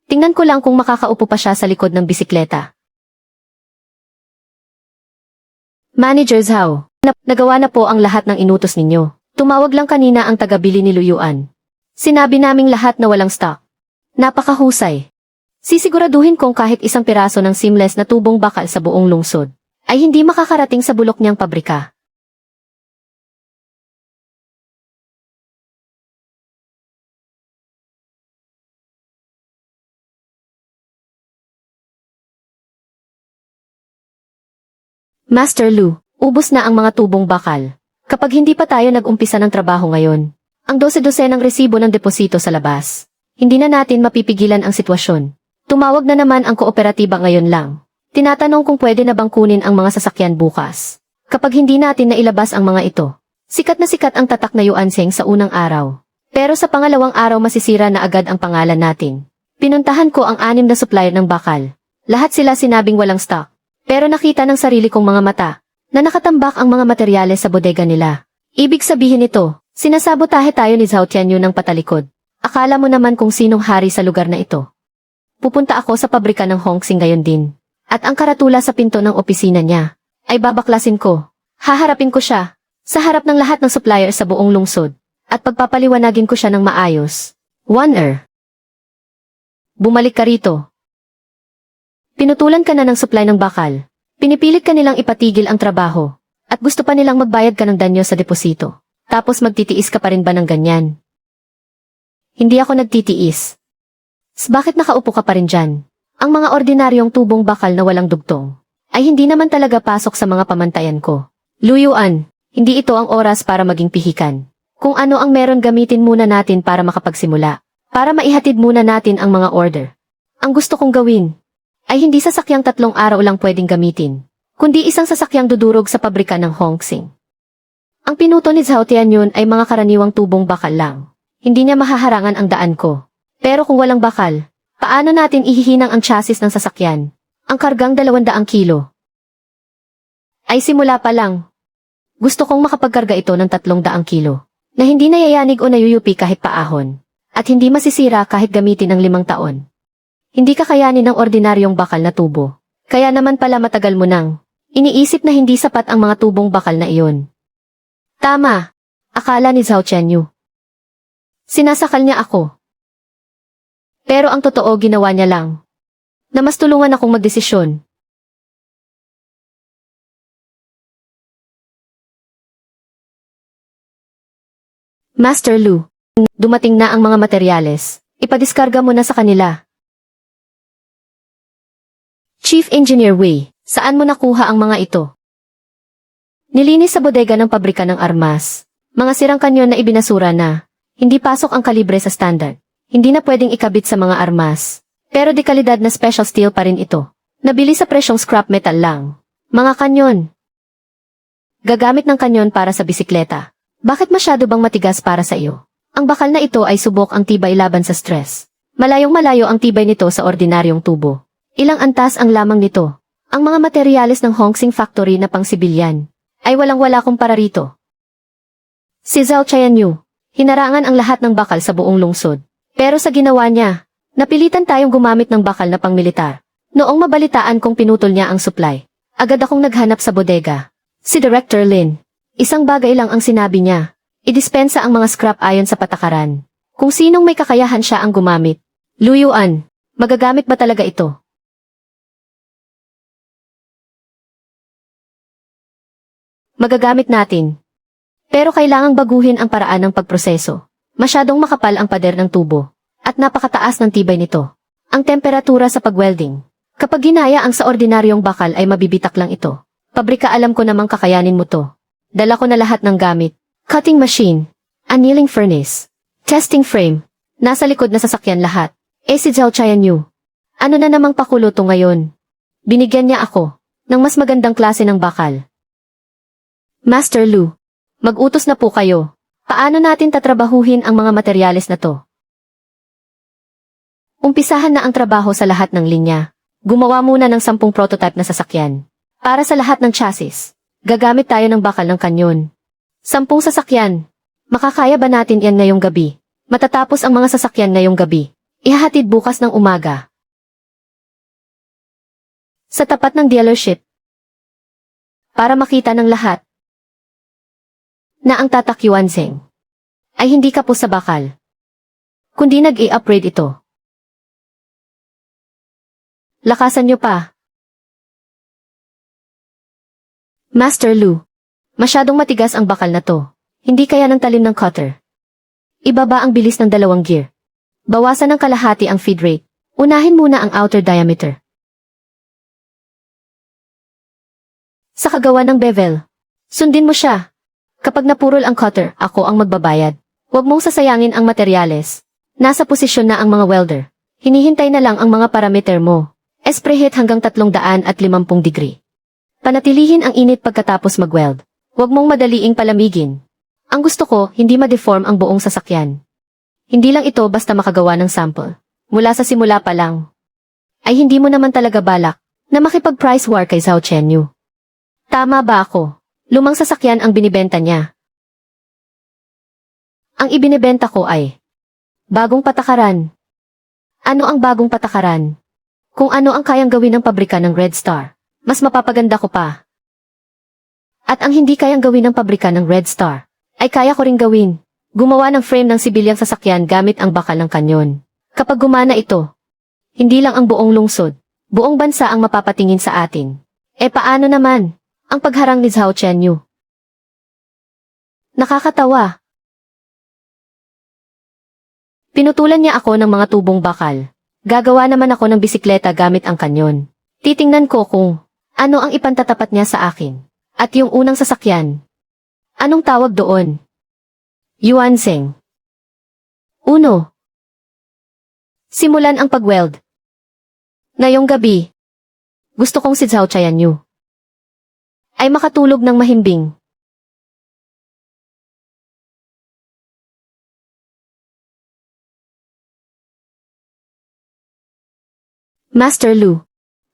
Tingnan ko lang kung makakaupo pa siya sa likod ng bisikleta. Managers how? Nagawa na po ang lahat ng inutos ninyo. Tumawag lang kanina ang taga-bili ni Luyuan. Sinabi naming lahat na walang stock. Napakahusay. Sisiguraduhin kong kahit 1 piraso ng seamless na tubong bakal sa buong lungsod ay hindi makakarating sa bulok niyang pabrika. Master Lu, ubos na ang mga tubong bakal. Kapag hindi pa tayo nag-umpisa ng trabaho ngayon, ang 12 ng resibo ng deposito sa labas, hindi na natin mapipigilan ang sitwasyon. Tumawag na naman ang kooperatiba ngayon lang. Tinatanong kung pwede na bang kunin ang mga sasakyan bukas. Kapag hindi natin nailabas ang mga ito, sikat na sikat ang tatak na yuanseng sa unang araw. Pero sa pangalawang araw masisira na agad ang pangalan natin. Pinuntahan ko ang 6 na supplier ng bakal. Lahat sila sinabing walang stock. Pero nakita ng sarili kong mga mata na nakatambak ang mga materyales sa bodega nila. Ibig sabihin nito, sinasabotahe tayo ni Zhao Tianyu ng patalikod. Akala mo naman kung sinong hari sa lugar na ito. Pupunta ako sa pabrika ng Hongxing ngayon din. At ang karatula sa pinto ng opisina niya ay babaklasin ko. Haharapin ko siya sa harap ng lahat ng supplier sa buong lungsod at pagpapaliwanagin ko siya ng maayos. Wonder. Bumalik ka rito. Pinutulan ka na ng supply ng bakal. Pinipilit ka nilang ipatigil ang trabaho. At gusto pa nilang magbayad ka ng danyo sa deposito. Tapos magtitiis ka pa rin ba ng ganyan? Hindi ako nagtitiis. Bakit nakaupo ka pa rin dyan? Ang mga ordinaryong tubong bakal na walang dugtong ay hindi naman talaga pasok sa mga pamantayan ko. Luyuan, Hindi ito ang oras para maging pihikan. Kung ano ang meron gamitin muna natin para makapagsimula. Para maihatid muna natin ang mga order. Ang gusto kong gawin ay hindi sasakyang 3 araw lang pwedeng gamitin, kundi isang sasakyang dudurog sa pabrika ng Hongsing. Ang pinuto ni Zhao Tianyun ay mga karaniwang tubong bakal lang. Hindi niya mahaharangan ang daan ko. Pero kung walang bakal, paano natin ihihinang ang chassis ng sasakyan? Ang kargang 200 kilo. Ay simula pa lang. Gusto kong makapagkarga ito ng 300 kilo, na hindi nayayanig o nayuyupi kahit paahon, at hindi masisira kahit gamitin ng 5 taon. Hindi kakayanin ng ordinaryong bakal na tubo. Kaya naman pala matagal mo nang iniisip na hindi sapat ang mga tubong bakal na iyon. Tama, akala ni Zhao Qianyu. Sinasakal niya ako. Pero ang totoo ginawa niya lang, na mas tulungan akong magdesisyon. Master Lu, dumating na ang mga materyales. Ipadiskarga mo na sa kanila. Chief Engineer Wei, saan mo nakuha ang mga ito? Nilinis sa bodega ng pabrika ng armas. Mga sirang kanyon na ibinasura na. Hindi pasok ang kalibre sa standard. Hindi na pwedeng ikabit sa mga armas. Pero de kalidad na special steel pa rin ito. Nabili sa presyong scrap metal lang. Mga kanyon. Gagamit ng kanyon para sa bisikleta. Bakit masyado bang matigas para sa iyo? Ang bakal na ito ay subok ang tibay laban sa stress. Malayong malayo ang tibay nito sa ordinaryong tubo. Ilang antas ang lamang nito. Ang mga materyales ng Hongsing Factory na pang-sibilyan ay walang-wala kumpara rito. Si Zhao Qianyu, hinarangan ang lahat ng bakal sa buong lungsod. Pero sa ginawa niya, napilitan tayong gumamit ng bakal na pang-militar. Noong mabalitaan kong pinutol niya ang supply, agad akong naghanap sa bodega. Si Director Lin, isang bagay lang ang sinabi niya. Idispensa ang mga scrap ayon sa patakaran. Kung sinong may kakayahan siya ang gumamit. Luyuan, magagamit ba talaga ito? Magagamit natin. Pero kailangang baguhin ang paraan ng pagproseso. Masyadong makapal ang pader ng tubo. At napakataas ng tibay nito. Ang temperatura sa pagwelding. Kapag ginaya ang sa ordinaryong bakal ay mabibitak lang ito. Pabrika alam ko namang kakayanin mo to. Dala ko na lahat ng gamit. Cutting machine. Annealing furnace. Testing frame. Nasa likod na sasakyan lahat. Si Zhao Qianyu. Ano na namang pakulo to ngayon? Binigyan niya ako ng mas magandang klase ng bakal. Master Lu, mag-utos na po kayo. Paano natin tatrabahuhin ang mga materyales na to? Umpisahan na ang trabaho sa lahat ng linya. Gumawa muna ng 10 prototype na sasakyan. Para sa lahat ng chassis, gagamit tayo ng bakal ng kanyon. 10 sasakyan. Makakaya ba natin yan ngayong gabi? Matatapos ang mga sasakyan ngayong gabi. Ihahatid bukas ng umaga. Sa tapat ng dealership. Para makita ng lahat na ang Tatak Yuanzheng ay hindi kapos sa bakal, kundi nag-i-upgrade ito. Lakasan niyo pa. Master Lu, masyadong matigas ang bakal na to. Hindi kaya ng talim ng cutter. Ibaba ang bilis ng 2 gear. Bawasan ng kalahati ang feed rate. Unahin muna ang outer diameter. Sa kagawa ng bevel, sundin mo siya. Kapag napurol ang cutter, ako ang magbabayad. Huwag mong sasayangin ang materyales. Nasa posisyon na ang mga welder. Hinihintay na lang ang mga parameter mo. Preheat hanggang 350 degree. Panatilihin ang init pagkatapos mag-weld. Huwag mong madaliing palamigin. Ang gusto ko, hindi ma-deform ang buong sasakyan. Hindi lang ito basta makagawa ng sample. Mula sa simula pa lang. Ay hindi mo naman talaga balak na makipag-price war kay Zhao Qianyu. Tama ba ako? Lumang sasakyan ang binibenta niya. Ang ibinibenta ko ay bagong patakaran. Ano ang bagong patakaran? Kung ano ang kayang gawin ng pabrika ng Red Star, mas mapapaganda ko pa. At ang hindi kayang gawin ng pabrika ng Red Star, ay kaya ko ring gawin. Gumawa ng frame ng sibilyang sasakyan gamit ang bakal ng kanyon. Kapag gumana ito, hindi lang ang buong lungsod, buong bansa ang mapapatingin sa atin. Paano naman ang pagharang ni Zhao Qianyu? Nakakatawa. Pinutulan niya ako ng mga tubong bakal. Gagawa naman ako ng bisikleta gamit ang kanyon. Titingnan ko kung ano ang ipantatapat niya sa akin. At yung unang sasakyan Anong tawag doon? Yuanseng. 1. Simulan ang pag-weld. Ngayong gabi, gusto kong si Zhao Chayanyu ay makatulog ng mahimbing. Master Lu,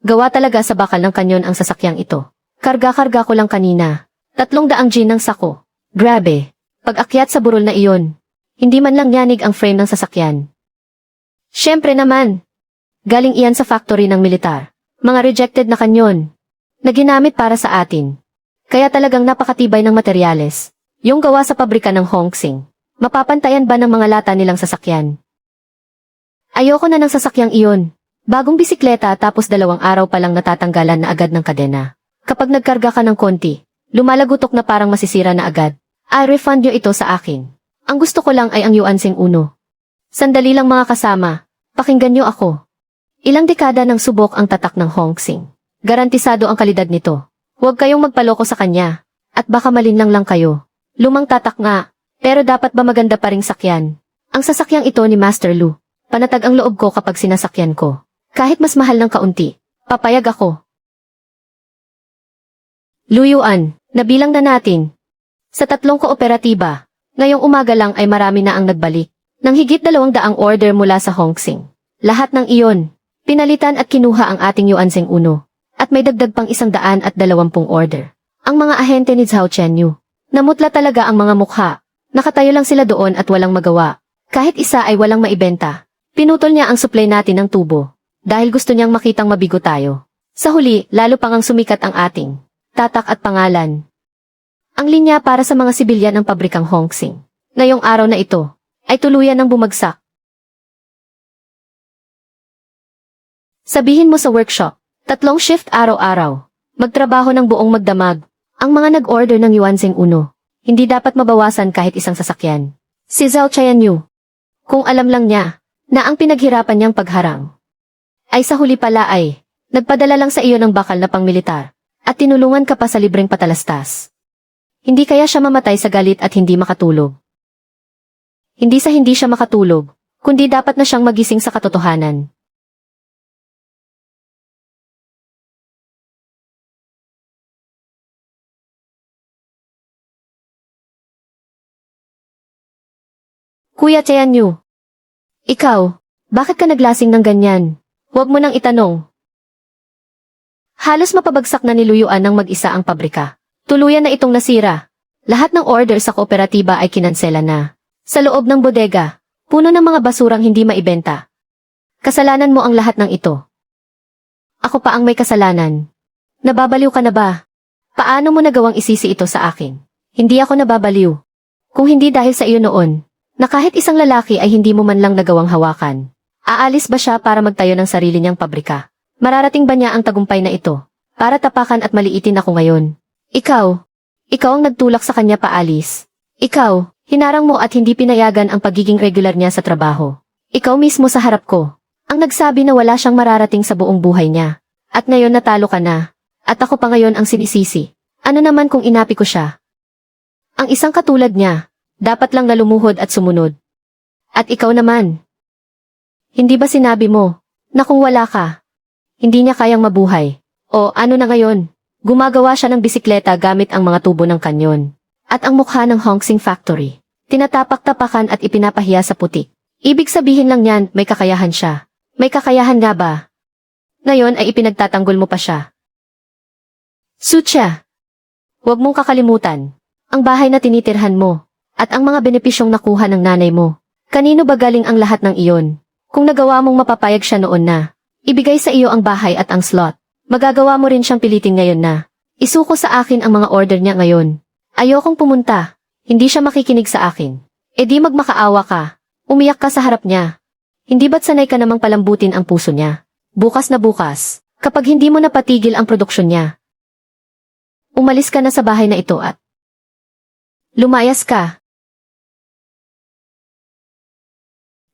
gawa talaga sa bakal ng kanyon ang sasakyang ito. Karga-karga ko lang kanina. 300 gin ng sako. Grabe. Pag-akyat sa burol na iyon, hindi man lang yanig ang frame ng sasakyan. Siyempre naman. Galing iyan sa factory ng militar. Mga rejected na kanyon na ginamit para sa atin. Kaya talagang napakatibay ng materyales. Yung gawa sa pabrika ng Hongsing. Mapapantayan ba ng mga lata nilang sasakyan? Ayoko na ng sasakyang iyon. Bagong bisikleta tapos 2 araw pa lang natatanggalan na agad ng kadena. Kapag nagkarga ka ng konti, lumalagutok na parang masisira na agad. I refund nyo ito sa akin. Ang gusto ko lang ay ang Yuanseng 1. Sandali lang mga kasama, pakinggan nyo ako. Ilang dekada ng subok ang tatak ng Hongsing. Garantisado ang kalidad nito. Huwag kayong magpaloko sa kanya. At baka malinlang lang kayo. Lumang tatak nga, pero dapat ba maganda pa ring sakyan? Ang sasakyang ito ni Master Lu. Panatag ang loob ko kapag sinasakyan ko. Kahit mas mahal ng kaunti, papayag ako. Luyuan, nabilang na natin. Sa 3 kooperatiba, ngayong umaga lang ay marami na ang nagbalik. Nang higit 200 order mula sa Hongsing. Lahat ng iyon, pinalitan at kinuha ang ating Yuanseng 1. At may dagdag pang 120 order. Ang mga ahente ni Zhao Chayanyu. Namutla talaga ang mga mukha. Nakatayo lang sila doon at walang magawa. Kahit isa ay walang maibenta. Pinutol niya ang supply natin ng tubo. Dahil gusto niyang makitang mabigo tayo. Sa huli, lalo pang ang sumikat ang ating tatak at pangalan. Ang linya para sa mga sibilyan ng pabrikang Hongsing. Ngayong araw na ito, ay tuluyan ng bumagsak. Sabihin mo sa workshop, 3 shift araw-araw. Magtrabaho ng buong magdamag. Ang mga nag-order ng Yuanseng 1, hindi dapat mabawasan kahit isang sasakyan. Si Zhao Chayanyu, kung alam lang niya, na ang pinaghirapan niyang pagharang ay sa huli pala ay, nagpadala lang sa iyo ng bakal na pangmilitar, at tinulungan ka pa sa libreng patalastas. Hindi kaya siya mamatay sa galit at hindi makatulog. Hindi sa hindi siya makatulog, kundi dapat na siyang magising sa katotohanan. Kuya Chayanyu, ikaw, bakit ka naglasing ng ganyan? Huwag mo nang itanong. Halos mapabagsak na niluyuan ng mag-isa ang pabrika. Tuluyan na itong nasira. Lahat ng order sa kooperatiba ay kinansela na. Sa loob ng bodega, puno ng mga basurang hindi maibenta. Kasalanan mo ang lahat ng ito. Ako pa ang may kasalanan. Nababaliw ka na ba? Paano mo nagawang isisi ito sa akin? Hindi ako nababaliw. Kung hindi dahil sa iyo noon, na kahit isang lalaki ay hindi mo man lang nagawang hawakan. Aalis ba siya para magtayo ng sarili niyang pabrika? Mararating ba niya ang tagumpay na ito? Para tapakan at maliitin ako ngayon. Ikaw ang nagtulak sa kanya paalis. Ikaw, hinarang mo at hindi pinayagan ang pagiging regular niya sa trabaho. Ikaw mismo sa harap ko, ang nagsabi na wala siyang mararating sa buong buhay niya. At ngayon natalo ka na. At ako pa ngayon ang sinisisi. Ano naman kung inapi ko siya? Ang isang katulad niya, dapat lang na lumuhod at sumunod. At ikaw naman. Hindi ba sinabi mo, na kung wala ka, hindi niya kayang mabuhay? O ano na ngayon? Gumagawa siya ng bisikleta gamit ang mga tubo ng kanyon. At ang mukha ng Hongsing Factory, tinatapak-tapakan at ipinapahiya sa putik. Ibig sabihin lang yan, may kakayahan siya. May kakayahan nga ba? Ngayon ay ipinagtatanggol mo pa siya. Sucha! Huwag mong kakalimutan, ang bahay na tinitirhan mo, at ang mga benepisyong nakuha ng nanay mo. Kanino ba galing ang lahat ng iyon? Kung nagawa mong mapapayag siya noon na, ibigay sa iyo ang bahay at ang slot, magagawa mo rin siyang pilitin ngayon na, isuko sa akin ang mga order niya ngayon. Ayokong pumunta, hindi siya makikinig sa akin. E di magmakaawa ka, umiyak ka sa harap niya. Hindi ba't sanay ka namang palambutin ang puso niya? Bukas na bukas, kapag hindi mo napatigil ang produksyon niya. Umalis ka na sa bahay na ito at lumayas ka.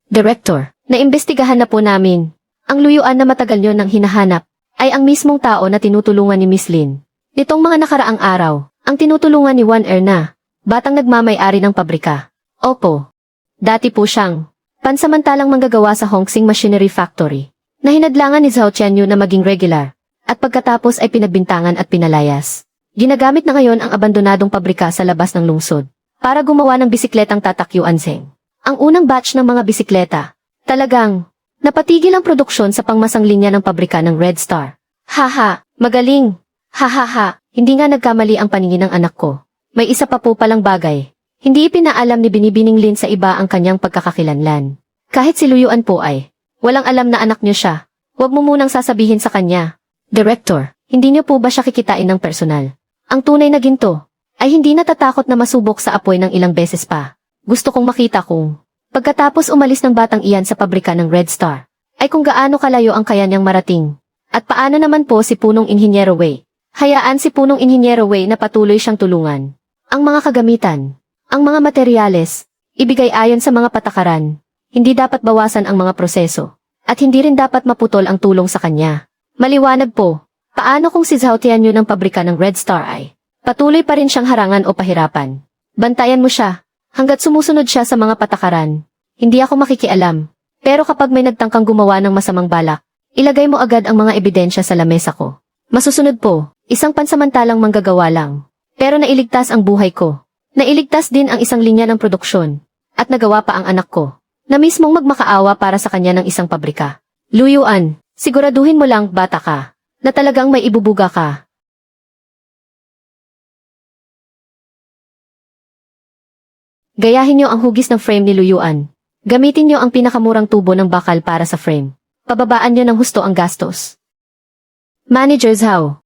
Director, naimbestigahan na po namin. Ang luyuan na matagal nyo nang hinahanap ay ang mismong tao na tinutulungan ni Miss Lin. Nitong mga nakaraang araw, ang tinutulungan ni One Air na Batang nagmamay-ari ng pabrika. Opo. Dati po siyang pansamantalang manggagawa sa Hongsing Machinery Factory, na hinadlangan ni Zhao Tianyu na maging regular, at pagkatapos ay pinagbintangan at pinalayas. Ginagamit na ngayon ang abandonadong pabrika sa labas ng lungsod, para gumawa ng bisikletang tatak Yuanzheng. Ang unang batch ng mga bisikleta, talagang napatigil ang produksyon sa pangmasang linya ng pabrika ng Red Star. Haha, magaling! Hahaha, hindi nga nagkamali ang paningin ng anak ko. May isa pa po palang bagay. Hindi ipinaalam ni Binibining Lin sa iba ang kanyang pagkakakilanlan. Kahit si Luyuan po ay walang alam na anak niyo siya. Huwag mo munang sasabihin sa kanya. Director, hindi niyo po ba siya kikitain ng personal? Ang tunay na ginto ay hindi natatakot na masubok sa apoy ng ilang beses pa. Gusto kong makita kung pagkatapos umalis ng batang iyan sa pabrika ng Red Star, ay kung gaano kalayo ang kaya niyang marating. At paano naman po si Punong Inhinyero Wei? Hayaan si Punong Inhinyero Wei na patuloy siyang tulungan. Ang mga kagamitan, ang mga materyales, ibigay ayon sa mga patakaran. Hindi dapat bawasan ang mga proseso. At hindi rin dapat maputol ang tulong sa kanya. Maliwanag po, paano kung si Zhao Tianyu ng pabrika ng Red Star ay patuloy pa rin siyang harangan o pahirapan? Bantayan mo siya, hanggat sumusunod siya sa mga patakaran. Hindi ako makikialam. Pero kapag may nagtangkang gumawa ng masamang balak, ilagay mo agad ang mga ebidensya sa lamesa ko. Masusunod po, isang pansamantalang manggagawa lang. Pero nailigtas ang buhay ko. Nailigtas din ang isang linya ng produksyon. At nagawa pa ang anak ko, na mismong magmakaawa para sa kanya ng isang pabrika. Luyuan, siguraduhin mo lang, bata ka, na talagang may ibubuga ka. Gayahin niyo ang hugis ng frame ni Luyuan. Gamitin niyo ang pinakamurang tubo ng bakal para sa frame. Pababaan niyo ng husto ang gastos. Manager Zhao,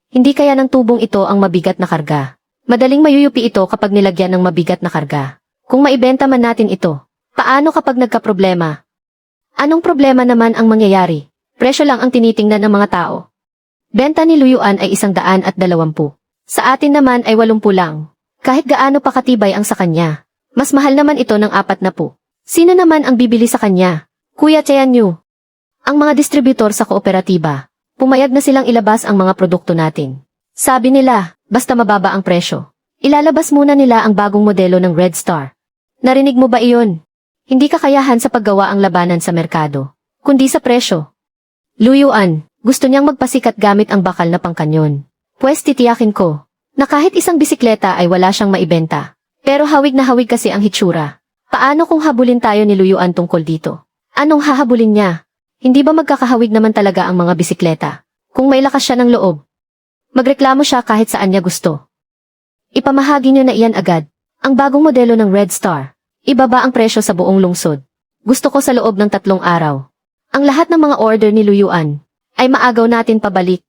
hindi kaya ng tubong ito ang mabigat na karga. Madaling mayuyupi ito kapag nilagyan ng mabigat na karga. Kung maibenta man natin ito, paano kapag nagkaproblema? Anong problema naman ang mangyayari? Presyo lang ang tinitingnan ng mga tao. Benta ni Luyuan ay 120. Sa atin naman ay 80 lang. Kahit gaano pa katibay ang sa kanya. Mas mahal naman ito ng 40. Sino naman ang bibili sa kanya? Kuya Tianyu. Ang mga distributor sa kooperatiba, pumayag na silang ilabas ang mga produkto natin. Sabi nila, basta mababa ang presyo, ilalabas muna nila ang bagong modelo ng Red Star. Narinig mo ba iyon? Hindi kakayahan sa paggawa ang labanan sa merkado, kundi sa presyo. Luyuan, gusto niyang magpasikat gamit ang bakal na pangkanyon. Pwes titiyakin ko, na kahit isang bisikleta ay wala siyang maibenta. Pero hawig na hawig kasi ang hitsura. Paano kung habulin tayo ni Luyuan tungkol dito? Anong hahabulin niya? Hindi ba magkakahawig naman talaga ang mga bisikleta? Kung may lakas siya ng loob, magreklamo siya kahit saan niya gusto. Ipamahagi niyo na iyan agad. Ang bagong modelo ng Red Star. Ibaba ang presyo sa buong lungsod. Gusto ko sa loob ng 3 araw. Ang lahat ng mga order ni Luyuan ay maagaw natin pabalik.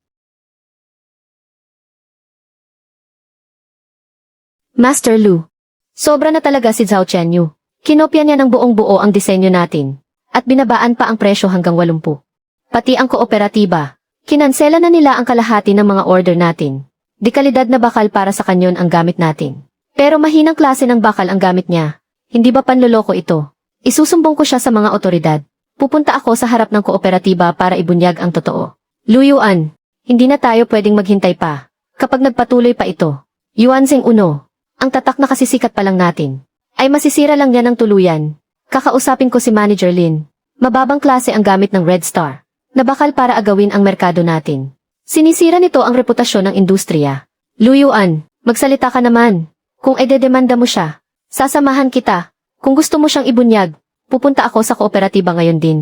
Master Lu. Sobra na talaga si Zhao Tianyu. Kinopya niya ng buong buo ang disenyo natin. At binabaan pa ang presyo hanggang 80. Pati ang kooperatiba. Kinansela na nila ang kalahati ng mga order natin. Di kalidad na bakal para sa kanyon ang gamit natin. Pero mahinang klase ng bakal ang gamit niya. Hindi ba panloloko ito? Isusumbong ko siya sa mga otoridad. Pupunta ako sa harap ng kooperatiba para ibunyag ang totoo. Luyuan, hindi na tayo pwedeng maghintay pa. Kapag nagpatuloy pa ito, Yuanzheng Uno, ang tatak na kasisikat pa lang natin, ay masisira lang yan ng tuluyan. Kakausapin ko si Manager Lin. Mababang klase ang gamit ng Red Star, na bakal para agawin ang merkado natin. Sinisira nito ang reputasyon ng industriya. Luyuan, magsalita ka naman. Kung ededemanda mo siya, sasamahan kita. Kung gusto mo siyang ibunyag, pupunta ako sa kooperatiba ngayon din.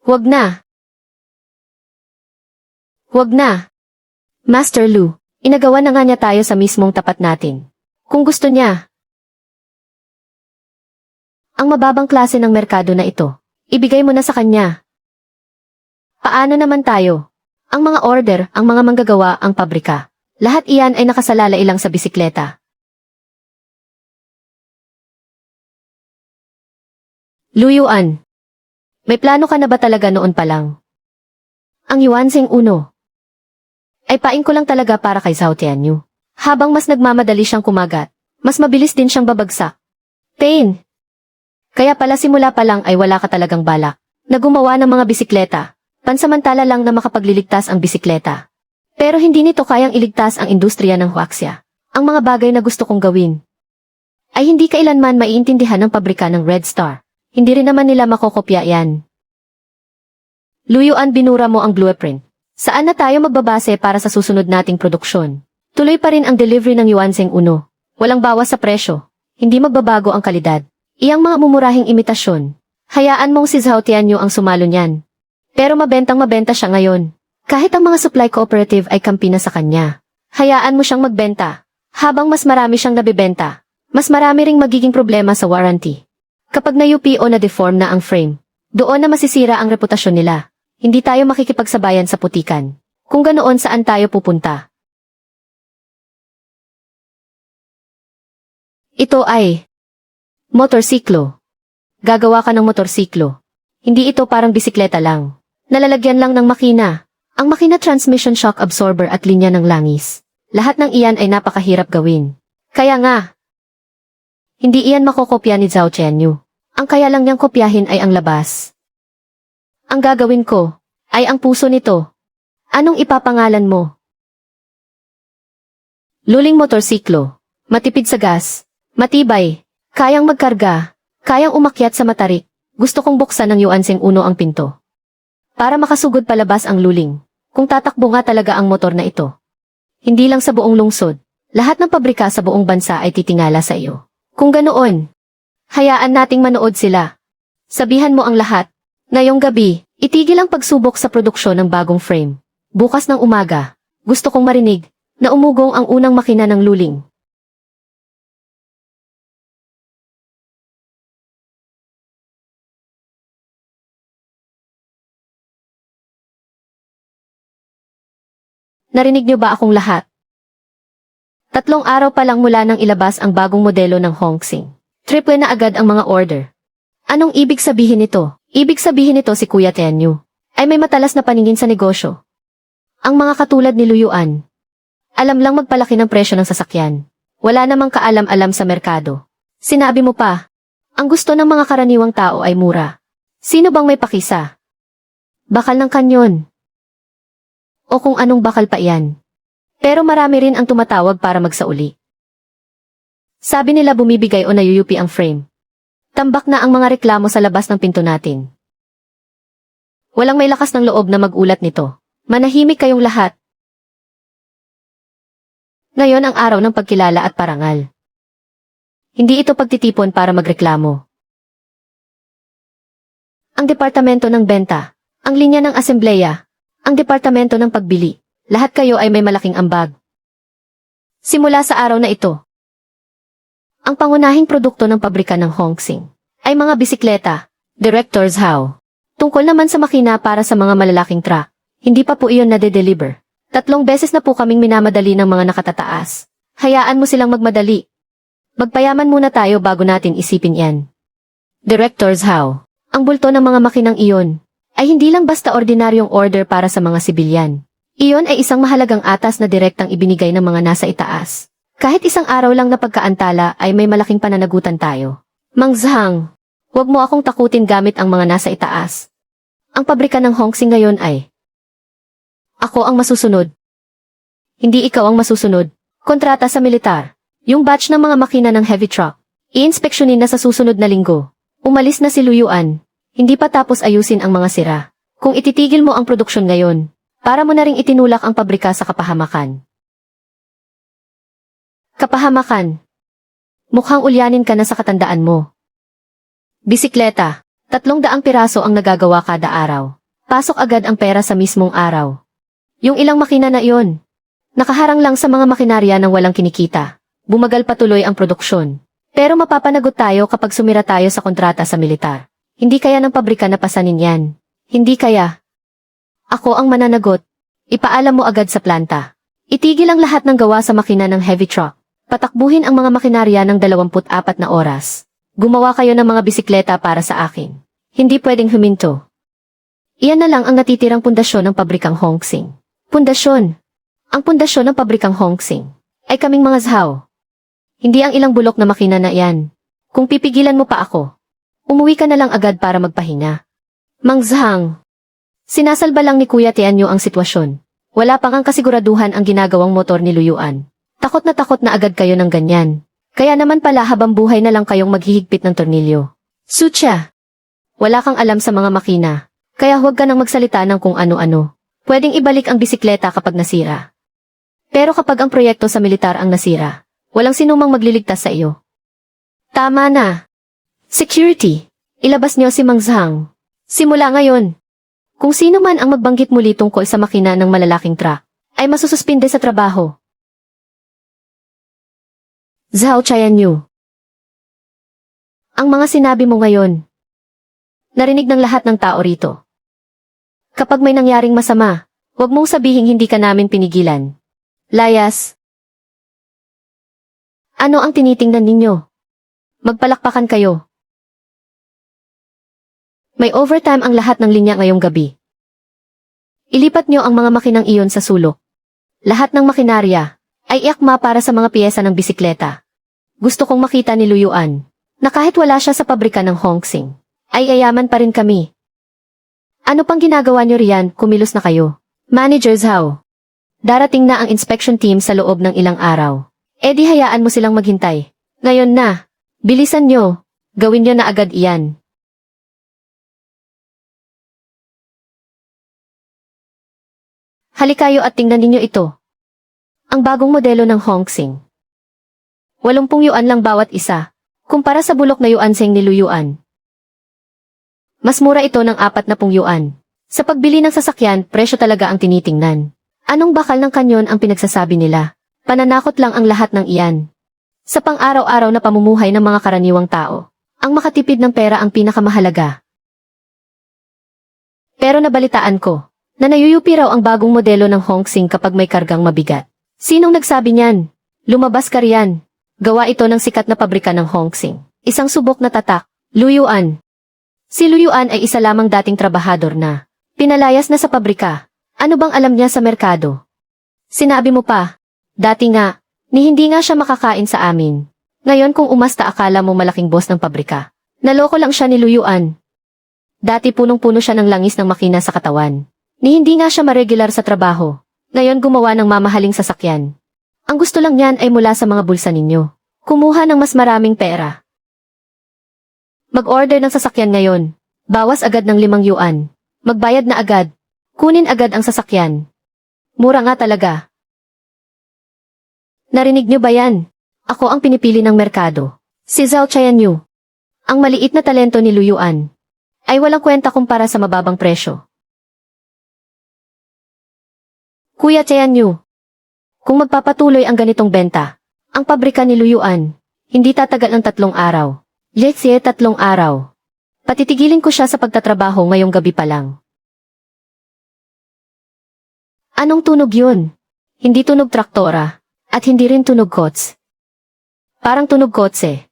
Huwag na. Huwag na. Master Lu, inagawa na nga niya tayo sa mismong tapat natin. Kung gusto niya, ang mababang klase ng merkado na ito, ibigay mo na sa kanya. Paano naman tayo? Ang mga order, ang mga manggagawa, ang pabrika. Lahat iyan ay nakasalalay lang sa bisikleta. Luyuan, may plano ka na ba talaga noon pa lang? Ang Yuanzheng Uno ay paing ko lang talaga para kay Zhao Tianyu. Habang mas nagmamadali siyang kumagat, mas mabilis din siyang babagsak. Pain! Kaya pala simula pa lang ay wala ka talagang balak na gumawa ng mga bisikleta, pansamantala lang na makapagliligtas ang bisikleta. Pero hindi nito kayang iligtas ang industriya ng huaksya. Ang mga bagay na gusto kong gawin ay hindi kailanman maiintindihan ng pabrika ng Red Star. Hindi rin naman nila makokopya yan. Luyuan, binura mo ang blueprint. Saan na tayo magbabase para sa susunod nating produksyon? Tuloy pa rin ang delivery ng Yuanseng Uno. Walang bawas sa presyo. Hindi magbabago ang kalidad. Iyang mga mumurahing imitasyon. Hayaan mong si Zhao Tianyu ang sumalo niyan. Pero mabentang mabenta siya ngayon. Kahit ang mga supply cooperative ay kampi na sa kanya. Hayaan mo siyang magbenta. Habang mas marami siyang nabibenta, mas marami ring magiging problema sa warranty. Kapag na-UP o na-deform na ang frame, doon na masisira ang reputasyon nila. Hindi tayo makikipagsabayan sa putikan. Kung ganoon, saan tayo pupunta? Ito ay motorsiklo. Gagawa ka ng motorsiklo. Hindi ito parang bisikleta lang. Nalalagyan lang ng makina. Ang makina, transmission shock absorber at linya ng langis. Lahat ng iyan ay napakahirap gawin. Kaya nga, hindi iyan makokopya ni Zhao Tianyu. Ang kaya lang niyang kopyahin ay ang labas. Ang gagawin ko ay ang puso nito. Anong ipapangalan mo? Luling motorsiklo. Matipid sa gas. Matibay. Kayang magkarga. Kayang umakyat sa matarik. Gusto kong buksan ng Yuanseng Uno ang pinto. Para makasugod palabas ang luling. Kung tatakbo nga talaga ang motor na ito. Hindi lang sa buong lungsod. Lahat ng pabrika sa buong bansa ay titingala sa iyo. Kung ganoon, hayaan nating manood sila. Sabihan mo ang lahat. Ngayong gabi, itigil ang pagsubok sa produksyon ng bagong frame. Bukas ng umaga, gusto kong marinig na umugong ang unang makina ng luling. Narinig niyo ba akong lahat? 3 araw pa lang mula nang ilabas ang bagong modelo ng Hongxing. Triple na agad ang mga order. Anong ibig sabihin nito? Ibig sabihin nito si Kuya Tianyu ay may matalas na paningin sa negosyo. Ang mga katulad ni Luyuan, alam lang magpalaki ng presyo ng sasakyan. Wala namang kaalam-alam sa merkado. Sinabi mo pa, ang gusto ng mga karaniwang tao ay mura. Sino bang may pakisa? Bakal ng kanyon. O kung anong bakal pa iyan. Pero marami rin ang tumatawag para magsauli. Sabi nila bumibigay o nayuyupi ang frame. Tambak na ang mga reklamo sa labas ng pinto natin. Walang may lakas ng loob na magulat nito. Manahimik kayong lahat. Ngayon ang araw ng pagkilala at parangal. Hindi ito pagtitipon para magreklamo. Ang departamento ng benta, ang linya ng asembleya, ang departamento ng pagbili, lahat kayo ay may malaking ambag. Simula sa araw na ito, ang pangunahing produkto ng pabrika ng Hongxing ay mga bisikleta, Director's How. Tungkol naman sa makina para sa mga malalaking truck, hindi pa po iyon nade-deliver. 3 beses na po kaming minamadali ng mga nakatataas. Hayaan mo silang magmadali. Magpayaman muna tayo bago natin isipin yan. Director's How. Ang bulto ng mga makinang iyon ay hindi lang basta ordinaryong order para sa mga sibilyan. Iyon ay isang mahalagang atas na direktang ibinigay ng mga nasa itaas. Kahit isang araw lang na pagkaantala ay may malaking pananagutan tayo. Mang Zhang, huwag mo akong takutin gamit ang mga nasa itaas. Ang pabrika ng Hongxing ngayon ay ako ang masusunod. Hindi ikaw ang masusunod. Kontrata sa militar. Yung batch ng mga makina ng heavy truck. I-inspeksyonin na sa susunod na linggo. Umalis na si Luyuan. Hindi pa tapos ayusin ang mga sira. Kung ititigil mo ang produksyon ngayon, para mo na ring itinulak ang pabrika sa kapahamakan. Kapahamakan. Mukhang ulyanin ka na sa katandaan mo. Bisikleta. 300 piraso ang nagagawa kada araw. Pasok agad ang pera sa mismong araw. Yung ilang makina na iyon, nakaharang lang sa mga makinarya ng walang kinikita. Bumagal patuloy ang produksyon. Pero mapapanagot tayo kapag sumira tayo sa kontrata sa militar. Hindi kaya ng pabrika na pasanin yan. Hindi kaya. Ako ang mananagot. Ipaalam mo agad sa planta. Itigil ang lahat ng gawa sa makina ng heavy truck. Patakbuhin ang mga makinarya ng 24 na oras. Gumawa kayo ng mga bisikleta para sa akin. Hindi pwedeng huminto. Iyan na lang ang natitirang pundasyon ng pabrikang Hongxing. Pundasyon. Ang pundasyon ng pabrikang Hongxing ay kaming mga Zhao. Hindi ang ilang bulok na makina na iyan. Kung pipigilan mo pa ako, umuwi ka na lang agad para magpahinga. Mang Zhang, sinasalba lang ni Kuya Tianyu ang sitwasyon. Wala pang ang kasiguraduhan ang ginagawang motor ni Luyuan. Takot na agad kayo ng ganyan. Kaya naman pala habang buhay na lang kayong maghihigpit ng tornilyo. Sucha! Wala kang alam sa mga makina. Kaya huwag ka nang magsalita ng kung ano-ano. Pwedeng ibalik ang bisikleta kapag nasira. Pero kapag ang proyekto sa militar ang nasira, walang sinumang magliligtas sa iyo. Tama na. Security, ilabas niyo si Mang Zhang. Simula ngayon. Kung sino man ang magbanggit muli tungkol sa makina ng malalaking truck, ay masususpinde sa trabaho. Zhao Qianyu. Ang mga sinabi mo ngayon, narinig ng lahat ng tao rito. Kapag may nangyaring masama, huwag mong sabihing hindi ka namin pinigilan. Layas. Ano ang tinitingnan ninyo? Magpalakpakan kayo. May overtime ang lahat ng linya ngayong gabi. Ilipat nyo ang mga makinang iyon sa sulok. Lahat ng makinarya ay iakma para sa mga piyesa ng bisikleta. Gusto kong makita ni Luyuan na kahit wala siya sa pabrika ng Hongsing, ay yayaman pa rin kami. Ano pang ginagawa nyo riyan? Kumilos na kayo. Manager Zhao. Darating na ang inspection team sa loob ng ilang araw. E di hayaan mo silang maghintay. Ngayon na. Bilisan nyo. Gawin nyo na agad iyan. Halikayo at tingnan ninyo ito. Ang bagong modelo ng Hongsing. 80 yuan lang bawat isa, kumpara sa bulok na yuanseng ni Luyuan. Mas mura ito ng 40 yuan. Sa pagbili ng sasakyan, presyo talaga ang tinitingnan. Anong bakal ng kanyon ang pinagsasabi nila? Pananakot lang ang lahat ng iyan. Sa pang-araw-araw na pamumuhay ng mga karaniwang tao, ang makatipid ng pera ang pinakamahalaga. Pero nabalitaan ko na nayuyupi raw ang bagong modelo ng Hongsing kapag may kargang mabigat. Sinong nagsabi niyan? Lumabas ka riyan. Gawa ito ng sikat na pabrika ng Hongsing. Isang subok na tatak. Luyuan. Si Luyuan ay isa lamang dating trabahador na pinalayas na sa pabrika. Ano bang alam niya sa merkado? Sinabi mo pa. Dati nga, ni hindi nga siya makakain sa amin. Ngayon kung umasta akala mo malaking boss ng pabrika. Naloko lang siya ni Luyuan. Dati punong-puno siya ng langis ng makina sa katawan. Ni hindi nga siya maregular sa trabaho. Ngayon gumawa ng mamahaling sasakyan. Ang gusto lang niyan ay mula sa mga bulsa ninyo. Kumuha ng mas maraming pera. Mag-order ng sasakyan ngayon. Bawas agad ng 5 yuan. Magbayad na agad. Kunin agad ang sasakyan. Mura nga talaga. Narinig niyo ba yan? Ako ang pinipili ng merkado. Si Zhao Qianyu. Ang maliit na talento ni Luyuan ay walang kwenta kumpara sa mababang presyo. Kuya Qianyu, kung magpapatuloy ang ganitong benta, ang pabrika ni Luyuan, hindi tatagal ng 3 araw. Let's say 3 araw. Patitigilin ko siya sa pagtatrabaho ngayong gabi pa lang. Anong tunog yun? Hindi tunog traktora, at hindi rin tunog kots. Parang tunog kotse.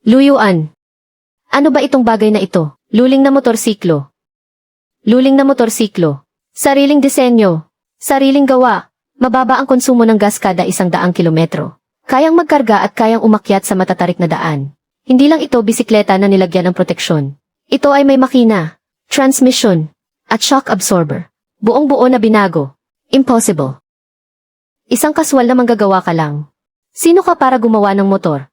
Luyuan. Ano ba itong bagay na ito? Luling na motorsiklo. Luling na motorsiklo. Sariling disenyo. Sariling gawa. Mababa ang konsumo ng gas kada 100 kilometro. Kayang magkarga at kayang umakyat sa matatarik na daan. Hindi lang ito bisikleta na nilagyan ng proteksyon. Ito ay may makina, transmission, at shock absorber. Buong-buo na binago. Impossible. Isang kaswal na manggagawa ka lang. Sino ka para gumawa ng motor?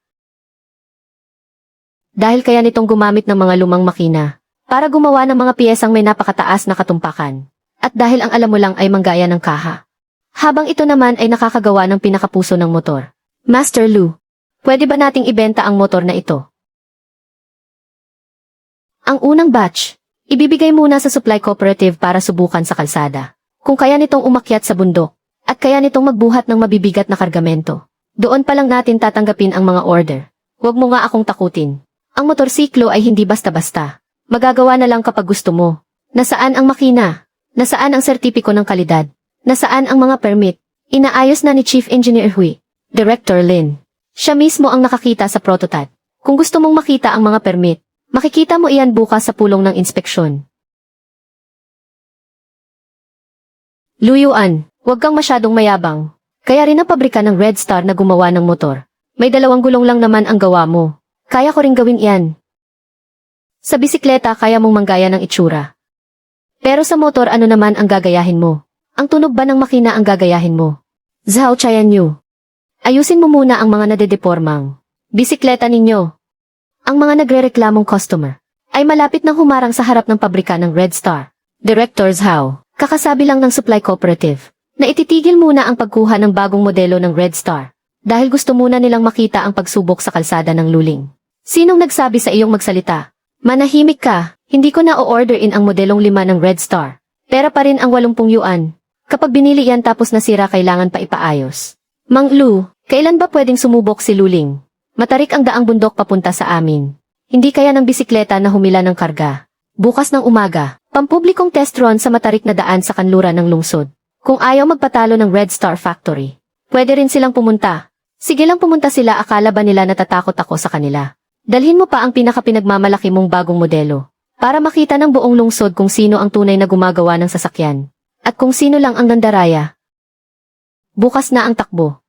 Dahil kaya nitong gumamit ng mga lumang makina para gumawa ng mga piyesang may napakataas na katumpakan. At dahil ang alam mo lang ay manggaya ng kaha. Habang ito naman ay nakakagawa ng pinakapuso ng motor. Master Lu, pwede ba nating ibenta ang motor na ito? Ang unang batch, ibibigay muna sa supply cooperative para subukan sa kalsada. Kung kaya nitong umakyat sa bundok, at kaya nitong magbuhat ng mabibigat na kargamento. Doon pa lang natin tatanggapin ang mga order. Huwag mo nga akong takutin. Ang motorsiklo ay hindi basta-basta. Magagawa na lang kapag gusto mo. Nasaan ang makina? Nasaan ang sertipiko ng kalidad? Nasaan ang mga permit? Inaayos na ni Chief Engineer Hui, Director Lin. Siya mismo ang nakakita sa prototype. Kung gusto mong makita ang mga permit, makikita mo iyan bukas sa pulong ng inspeksyon. Luyuan, huwag kang masyadong mayabang. Kaya rin ang pabrika ng Red Star na gumawa ng motor. May 2 gulong lang naman ang gawa mo. Kaya ko ring gawin iyan. Sa bisikleta kaya mong manggaya ng itsura. Pero sa motor ano naman ang gagayahin mo? Ang tunog ba ng makina ang gagayahin mo? Zhao Chayanyu. Ayusin mo muna ang mga nadedepormang bisikleta ninyo. Ang mga nagrereklamong customer ay malapit nang humarang sa harap ng pabrika ng Red Star. Director Zhao, kakasabi lang ng supply cooperative na ititigil muna ang pagkuha ng bagong modelo ng Red Star dahil gusto muna nilang makita ang pagsubok sa kalsada ng Luling. Sinong nagsabi sa iyong magsalita? Manahimik ka, hindi ko na o-order in ang modelong 5 ng Red Star. Pera pa rin ang 80 yuan. Kapag binili yan tapos nasira kailangan pa ipaayos. Mang Lu, kailan ba pwedeng sumubok si Luling? Matarik ang daang bundok papunta sa amin. Hindi kaya ng bisikleta na humila ng karga. Bukas ng umaga, pampublikong test run sa matarik na daan sa kanluran ng lungsod. Kung ayaw magpatalo ng Red Star Factory, pwede rin silang pumunta. Sige lang pumunta sila, akala ba nila natatakot ako sa kanila? Dalhin mo pa ang pinakapinagmamalaki mong bagong modelo para makita ng buong lungsod kung sino ang tunay na gumagawa ng sasakyan at kung sino lang ang nandaraya. Bukas na ang takbo.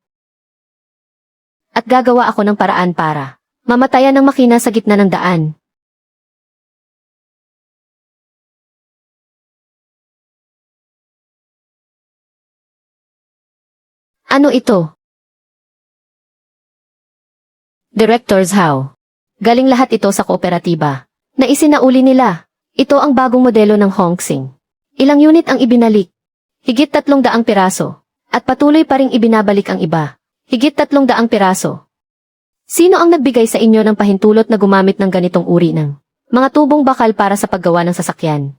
At gagawa ako ng paraan para mamatayan ng makina sa gitna ng daan. Ano ito? Director Zhao. Galing lahat ito sa kooperatiba na isinauli nila. Ito ang bagong modelo ng Hongxing. Ilang unit ang ibinalik? Higit 300 piraso. At patuloy pa ring ibinabalik ang iba. Higit 300 piraso. Sino ang nagbigay sa inyo ng pahintulot na gumamit ng ganitong uri ng mga tubong bakal para sa paggawa ng sasakyan?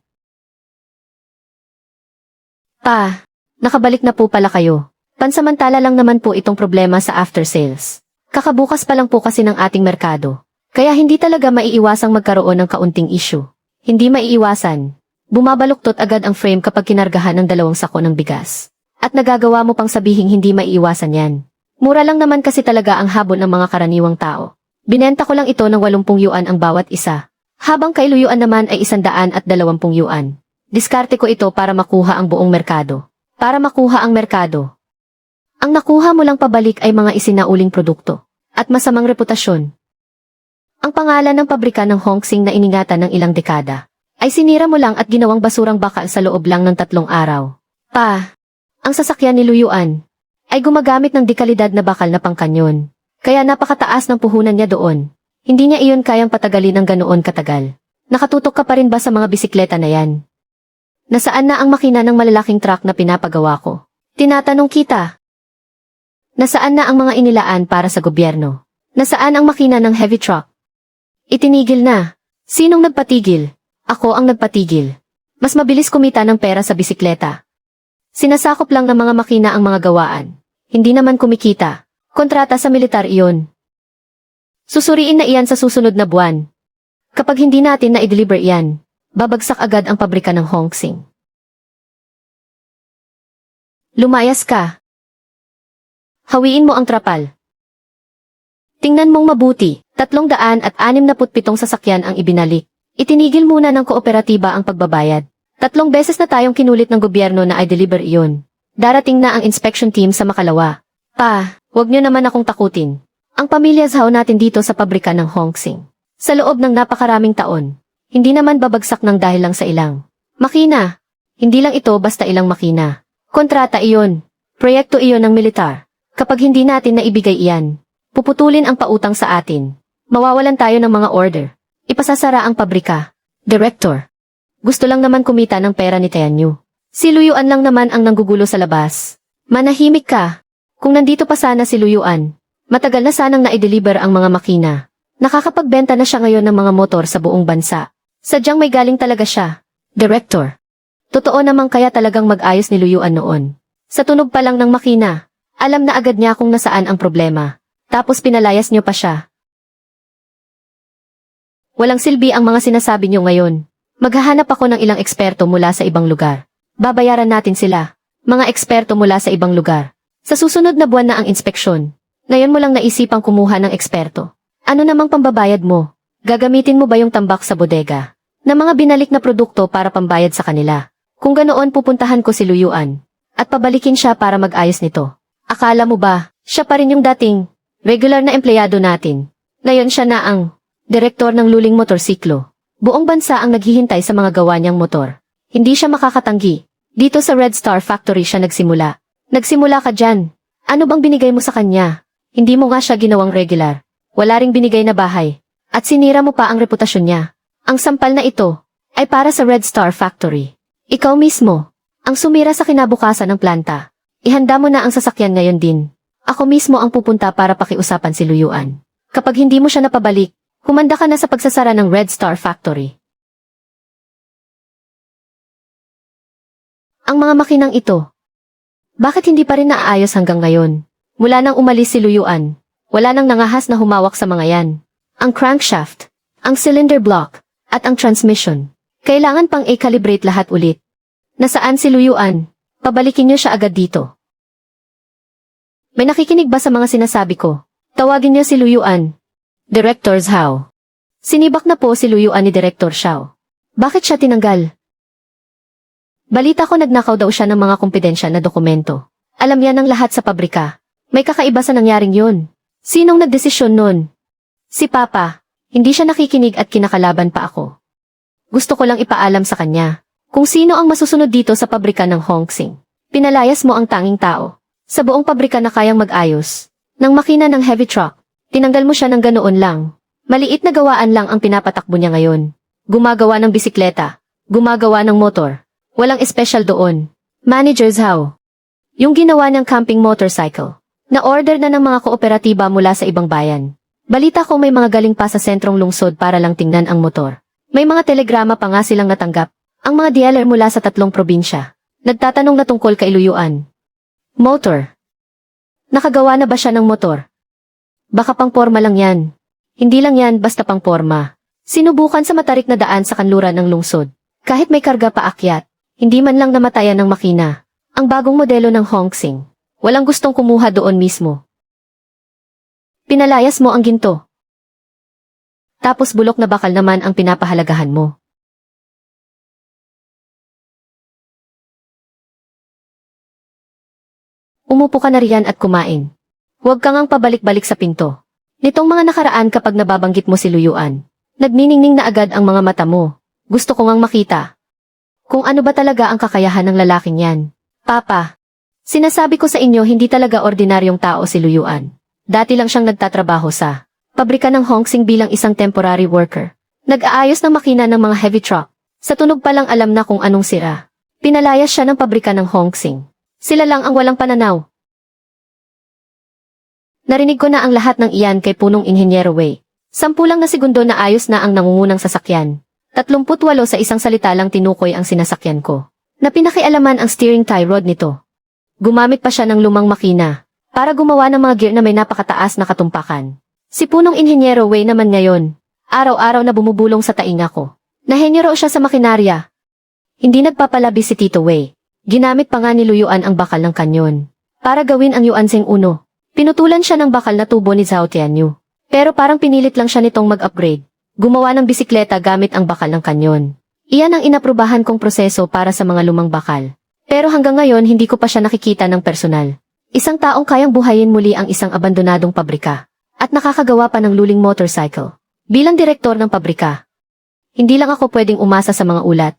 Pa, nakabalik na po pala kayo. Pansamantala lang naman po itong problema sa after sales. Kakabukas pa lang po kasi ng ating merkado. Kaya hindi talaga maiiwasang magkaroon ng kaunting issue. Hindi maiiwasan. Bumabaluktot agad ang frame kapag kinargahan ng 2 sako ng bigas. At nagagawa mo pang sabihing hindi maiiwasan yan. Mura lang naman kasi talaga ang habol ng mga karaniwang tao. Binenta ko lang ito ng 80 yuan ang bawat isa. Habang kay Luyuan naman ay 120 yuan. Diskarte ko ito para makuha ang buong merkado. Para makuha ang merkado. Ang nakuha mo lang pabalik ay mga isinauling produkto. At masamang reputasyon. Ang pangalan ng pabrika ng Hongxing na iningatan ng ilang dekada ay sinira mo lang at ginawang basurang bakal sa loob lang ng 3 araw. Pa, ang sasakyan ni Luyuan ay gumagamit ng dekalidad na bakal na pangkanyon. Kaya napakataas ng puhunan niya doon. Hindi niya iyon kayang patagalin ng ganoon katagal. Nakatutok ka pa rin ba sa mga bisikleta na yan? Nasaan na ang makina ng malalaking truck na pinapagawa ko? Tinatanong kita. Nasaan na ang mga inilaan para sa gobyerno? Nasaan ang makina ng heavy truck? Itinigil na. Sinong nagpatigil? Ako ang nagpatigil. Mas mabilis kumita ng pera sa bisikleta. Sinasakop lang ng mga makina ang mga gawaan. Hindi naman kumikita. Kontrata sa militar iyon. Susuriin na iyan sa susunod na buwan. Kapag hindi natin na i-deliver iyan, babagsak agad ang pabrika ng Hongxing. Lumayas ka. Hawiin mo ang trapal. Tingnan mong mabuti, 367 sasakyan ang ibinalik. Itinigil muna ng kooperatiba ang pagbabayad. 3 beses na tayong kinulit ng gobyerno na i-deliver iyon. Darating na ang inspection team sa Makalawa. Pa, huwag niyo naman akong takutin. Ang pamilya Zhao natin dito sa pabrika ng Hongxing. Sa loob ng napakaraming taon, hindi naman babagsak ng dahil lang sa ilang makina. Hindi lang ito basta ilang makina. Kontrata iyon. Proyekto iyon ng militar. Kapag hindi natin naibigay iyan, puputulin ang pautang sa atin. Mawawalan tayo ng mga order. Ipasasara ang pabrika. Director. Gusto lang naman kumita ng pera ni Tianyu. Si Luyuan lang naman ang nanggugulo sa labas. Manahimik ka. Kung nandito pa sana si Luyuan, matagal na sanang na-deliver ang mga makina. Nakakapagbenta na siya ngayon ng mga motor sa buong bansa. Sadyang may galing talaga siya. Director. Totoo naman kaya talagang mag-ayos ni Luyuan noon. Sa tunog pa lang ng makina, alam na agad niya kung nasaan ang problema. Tapos pinalayas niyo pa siya. Walang silbi ang mga sinasabi niyo ngayon. Maghahanap ako ng ilang eksperto mula sa ibang lugar. Babayaran natin sila. Mga eksperto mula sa ibang lugar. Sa susunod na buwan na ang inspeksyon. Ngayon mo lang naisipang kumuha ng eksperto. Ano namang pambabayad mo? Gagamitin mo ba yung tambak sa bodega? Na mga binalik na produkto para pambayad sa kanila. Kung ganoon pupuntahan ko si Luyuan. At pabalikin siya para mag-ayos nito. Akala mo ba, siya pa rin yung dating Regular na empleyado natin. Ngayon siya na ang direktor ng Luling Motorsiklo. Buong bansa ang naghihintay sa mga gawa niyang motor. Hindi siya makakatanggi. Dito sa Red Star Factory siya nagsimula. Nagsimula ka dyan. Ano bang binigay mo sa kanya? Hindi mo nga siya ginawang regular. Wala ring binigay na bahay. At sinira mo pa ang reputasyon niya. Ang sampal na ito ay para sa Red Star Factory. Ikaw mismo ang sumira sa kinabukasan ng planta. Ihanda mo na ang sasakyan ngayon din. Ako mismo ang pupunta para pakiusapan si Luyuan. Kapag hindi mo siya napabalik, humanda ka na sa pagsasara ng Red Star Factory. Ang mga makinang ito. Bakit hindi pa rin naaayos hanggang ngayon? Mula nang umalis si Luyuan, wala nang nangahas na humawak sa mga yan. Ang crankshaft, ang cylinder block, at ang transmission. Kailangan pang i-calibrate lahat ulit. Nasaan si Luyuan? Pabalikin niyo siya agad dito. May nakikinig ba sa mga sinasabi ko? Tawagin niyo si Luyuan. Director Zhao. Sinibak na po si Luyuan ni Director Xiao. Bakit siya tinanggal? Balita ko nagnakaw daw siya ng mga kumpidensyal na dokumento. Alam yan ng lahat sa pabrika. May kakaiba sa nangyaring yun. Sinong nagdesisyon nun? Si Papa. Hindi siya nakikinig at kinakalaban pa ako. Gusto ko lang ipaalam sa kanya kung sino ang masusunod dito sa pabrika ng Hongsing. Pinalayas mo ang tanging tao sa buong pabrika na kayang mag-ayos ng makina ng heavy truck. Tinanggal mo siya ng ganoon lang. Maliit na gawaan lang ang pinapatakbo niya ngayon. Gumagawa ng bisikleta. Gumagawa ng motor. Walang espesyal doon. Manager Zhao. Yung ginawa niyang camping motorcycle. Na-order na ng mga kooperatiba mula sa ibang bayan. Balita ko may mga galing pa sa sentrong lungsod para lang tingnan ang motor. May mga telegrama pa nga silang natanggap. Ang mga dealer mula sa 3 probinsya. Nagtatanong na tungkol kay Luyuan. Motor. Nakagawa na ba siya ng motor? Baka pang porma lang yan. Hindi lang yan basta pang porma. Sinubukan sa matarik na daan sa kanluran ng lungsod. Kahit may karga paakyat. Hindi man lang namatayan ng makina. Ang bagong modelo ng Hongsing. Walang gustong kumuha doon mismo. Pinalayas mo ang ginto. Tapos bulok na bakal naman ang pinapahalagahan mo. Umupo ka na riyan at kumain. Huwag kang ang pabalik-balik sa pinto. Nitong mga nakaraan kapag nababanggit mo si Luyuan, nagniningning na agad ang mga mata mo. Gusto ko ngang makita. Kung ano ba talaga ang kakayahan ng lalaking yan. Papa, sinasabi ko sa inyo hindi talaga ordinaryong tao si Luyuan. Dati lang siyang nagtatrabaho sa pabrika ng Hongsing bilang isang temporary worker. Nag-aayos ng makina ng mga heavy truck. Sa tunog pa lang alam na kung anong sira. Pinalayas siya ng pabrika ng Hongsing. Sila lang ang walang pananaw. Narinig ko na ang lahat ng iyan kay punong Inhinyero Wei. 10 lang na segundo na ayos na ang nangungunang sasakyan. 38 sa isang salita lang tinukoy ang sinasakyan ko. Na pinakialaman ang steering tie rod nito. Gumamit pa siya ng lumang makina para gumawa ng mga gear na may napakataas na katumpakan. Si punong Inhinyero Wei naman ngayon, araw-araw na bumubulong sa tainga ko. Nahenyero siya sa makinarya. Hindi nagpapalabi si Tito Wei. Ginamit pa nga ni Luyuan ang bakal ng kanyon para gawin ang Yuanseng Uno. Pinutulan siya ng bakal na tubo ni Zhao Tianyu. Pero parang pinilit lang siya nitong mag-upgrade. Gumawa ng bisikleta gamit ang bakal ng kanyon. Iyan ang inaprubahan kong proseso para sa mga lumang bakal. Pero hanggang ngayon hindi ko pa siya nakikita ng personal. Isang taong kayang buhayin muli ang isang abandonadong pabrika. At nakakagawa pa ng luling motorcycle. Bilang direktor ng pabrika. Hindi lang ako pwedeng umasa sa mga ulat.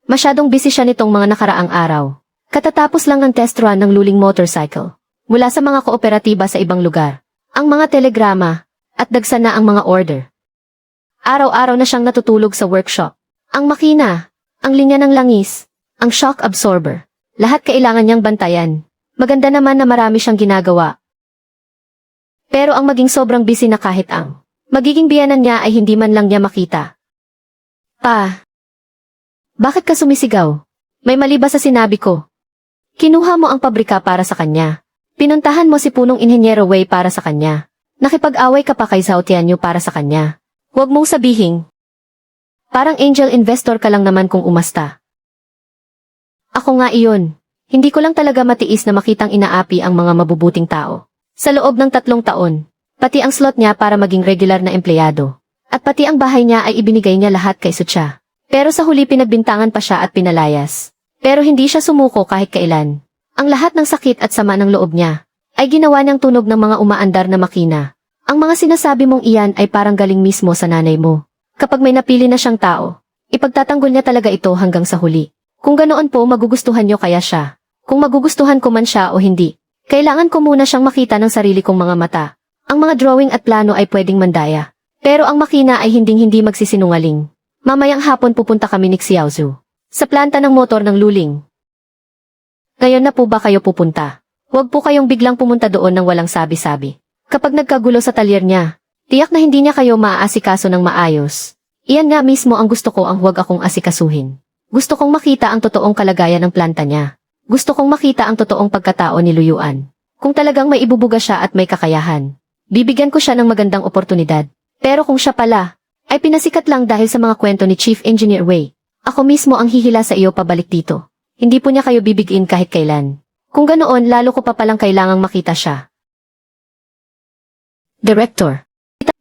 Masyadong busy siya nitong mga nakaraang araw. Katatapos lang ng test run ng luling motorcycle. Mula sa mga kooperatiba sa ibang lugar. Ang mga telegrama. At dagsa na ang mga order. Araw-araw na siyang natutulog sa workshop. Ang makina, ang linya ng langis, ang shock absorber, lahat kailangan niyang bantayan. Maganda naman na marami siyang ginagawa. Pero ang maging sobrang busy na kahit ang magiging biyanan niya ay hindi man lang niya makita. Pa, bakit ka sumisigaw? May mali ba sa sinabi ko? Kinuha mo ang pabrika para sa kanya. Pinuntahan mo si punong Inhinyero Wei para sa kanya. Nakipag-away ka pa kay Zhao Tianyu para sa kanya. Huwag mong sabihin. Parang angel investor ka lang naman kung umasta. Ako nga iyon. Hindi ko lang talaga matiis na makitang inaapi ang mga mabubuting tao. Sa loob ng 3 taon, pati ang slot niya para maging regular na empleyado. At pati ang bahay niya ay ibinigay niya lahat kay Sucha. Pero sa huli pinagbintangan pa siya at pinalayas. Pero hindi siya sumuko kahit kailan. Ang lahat ng sakit at sama ng loob niya ay ginawa niyang tunog ng mga umaandar na makina. Ang mga sinasabi mong iyan ay parang galing mismo sa nanay mo. Kapag may napili na siyang tao, ipagtatanggol niya talaga ito hanggang sa huli. Kung ganoon po magugustuhan niyo kaya siya. Kung magugustuhan ko man siya o hindi, kailangan ko muna siyang makita ng sarili kong mga mata. Ang mga drawing at plano ay pwedeng mandaya. Pero ang makina ay hinding-hindi magsisinungaling. Mamayang hapon pupunta kami ni Xiaozu sa planta ng motor ng Luling. Ngayon na po ba kayo pupunta? Huwag po kayong biglang pumunta doon ng walang sabi-sabi. Kapag nagkagulo sa talyer niya, tiyak na hindi niya kayo maaasikaso ng maayos. Iyan nga mismo ang gusto ko ang huwag akong asikasuhin. Gusto kong makita ang totoong kalagayan ng planta niya. Gusto kong makita ang totoong pagkatao ni Luyuan. Kung talagang may ibubuga siya at may kakayahan, bibigyan ko siya ng magandang oportunidad. Pero kung siya pala, ay pinasikat lang dahil sa mga kwento ni Chief Engineer Wei, ako mismo ang hihila sa iyo pabalik dito. Hindi po niya kayo bibigin kahit kailan. Kung ganoon, lalo ko pa palang kailangang makita siya. Director,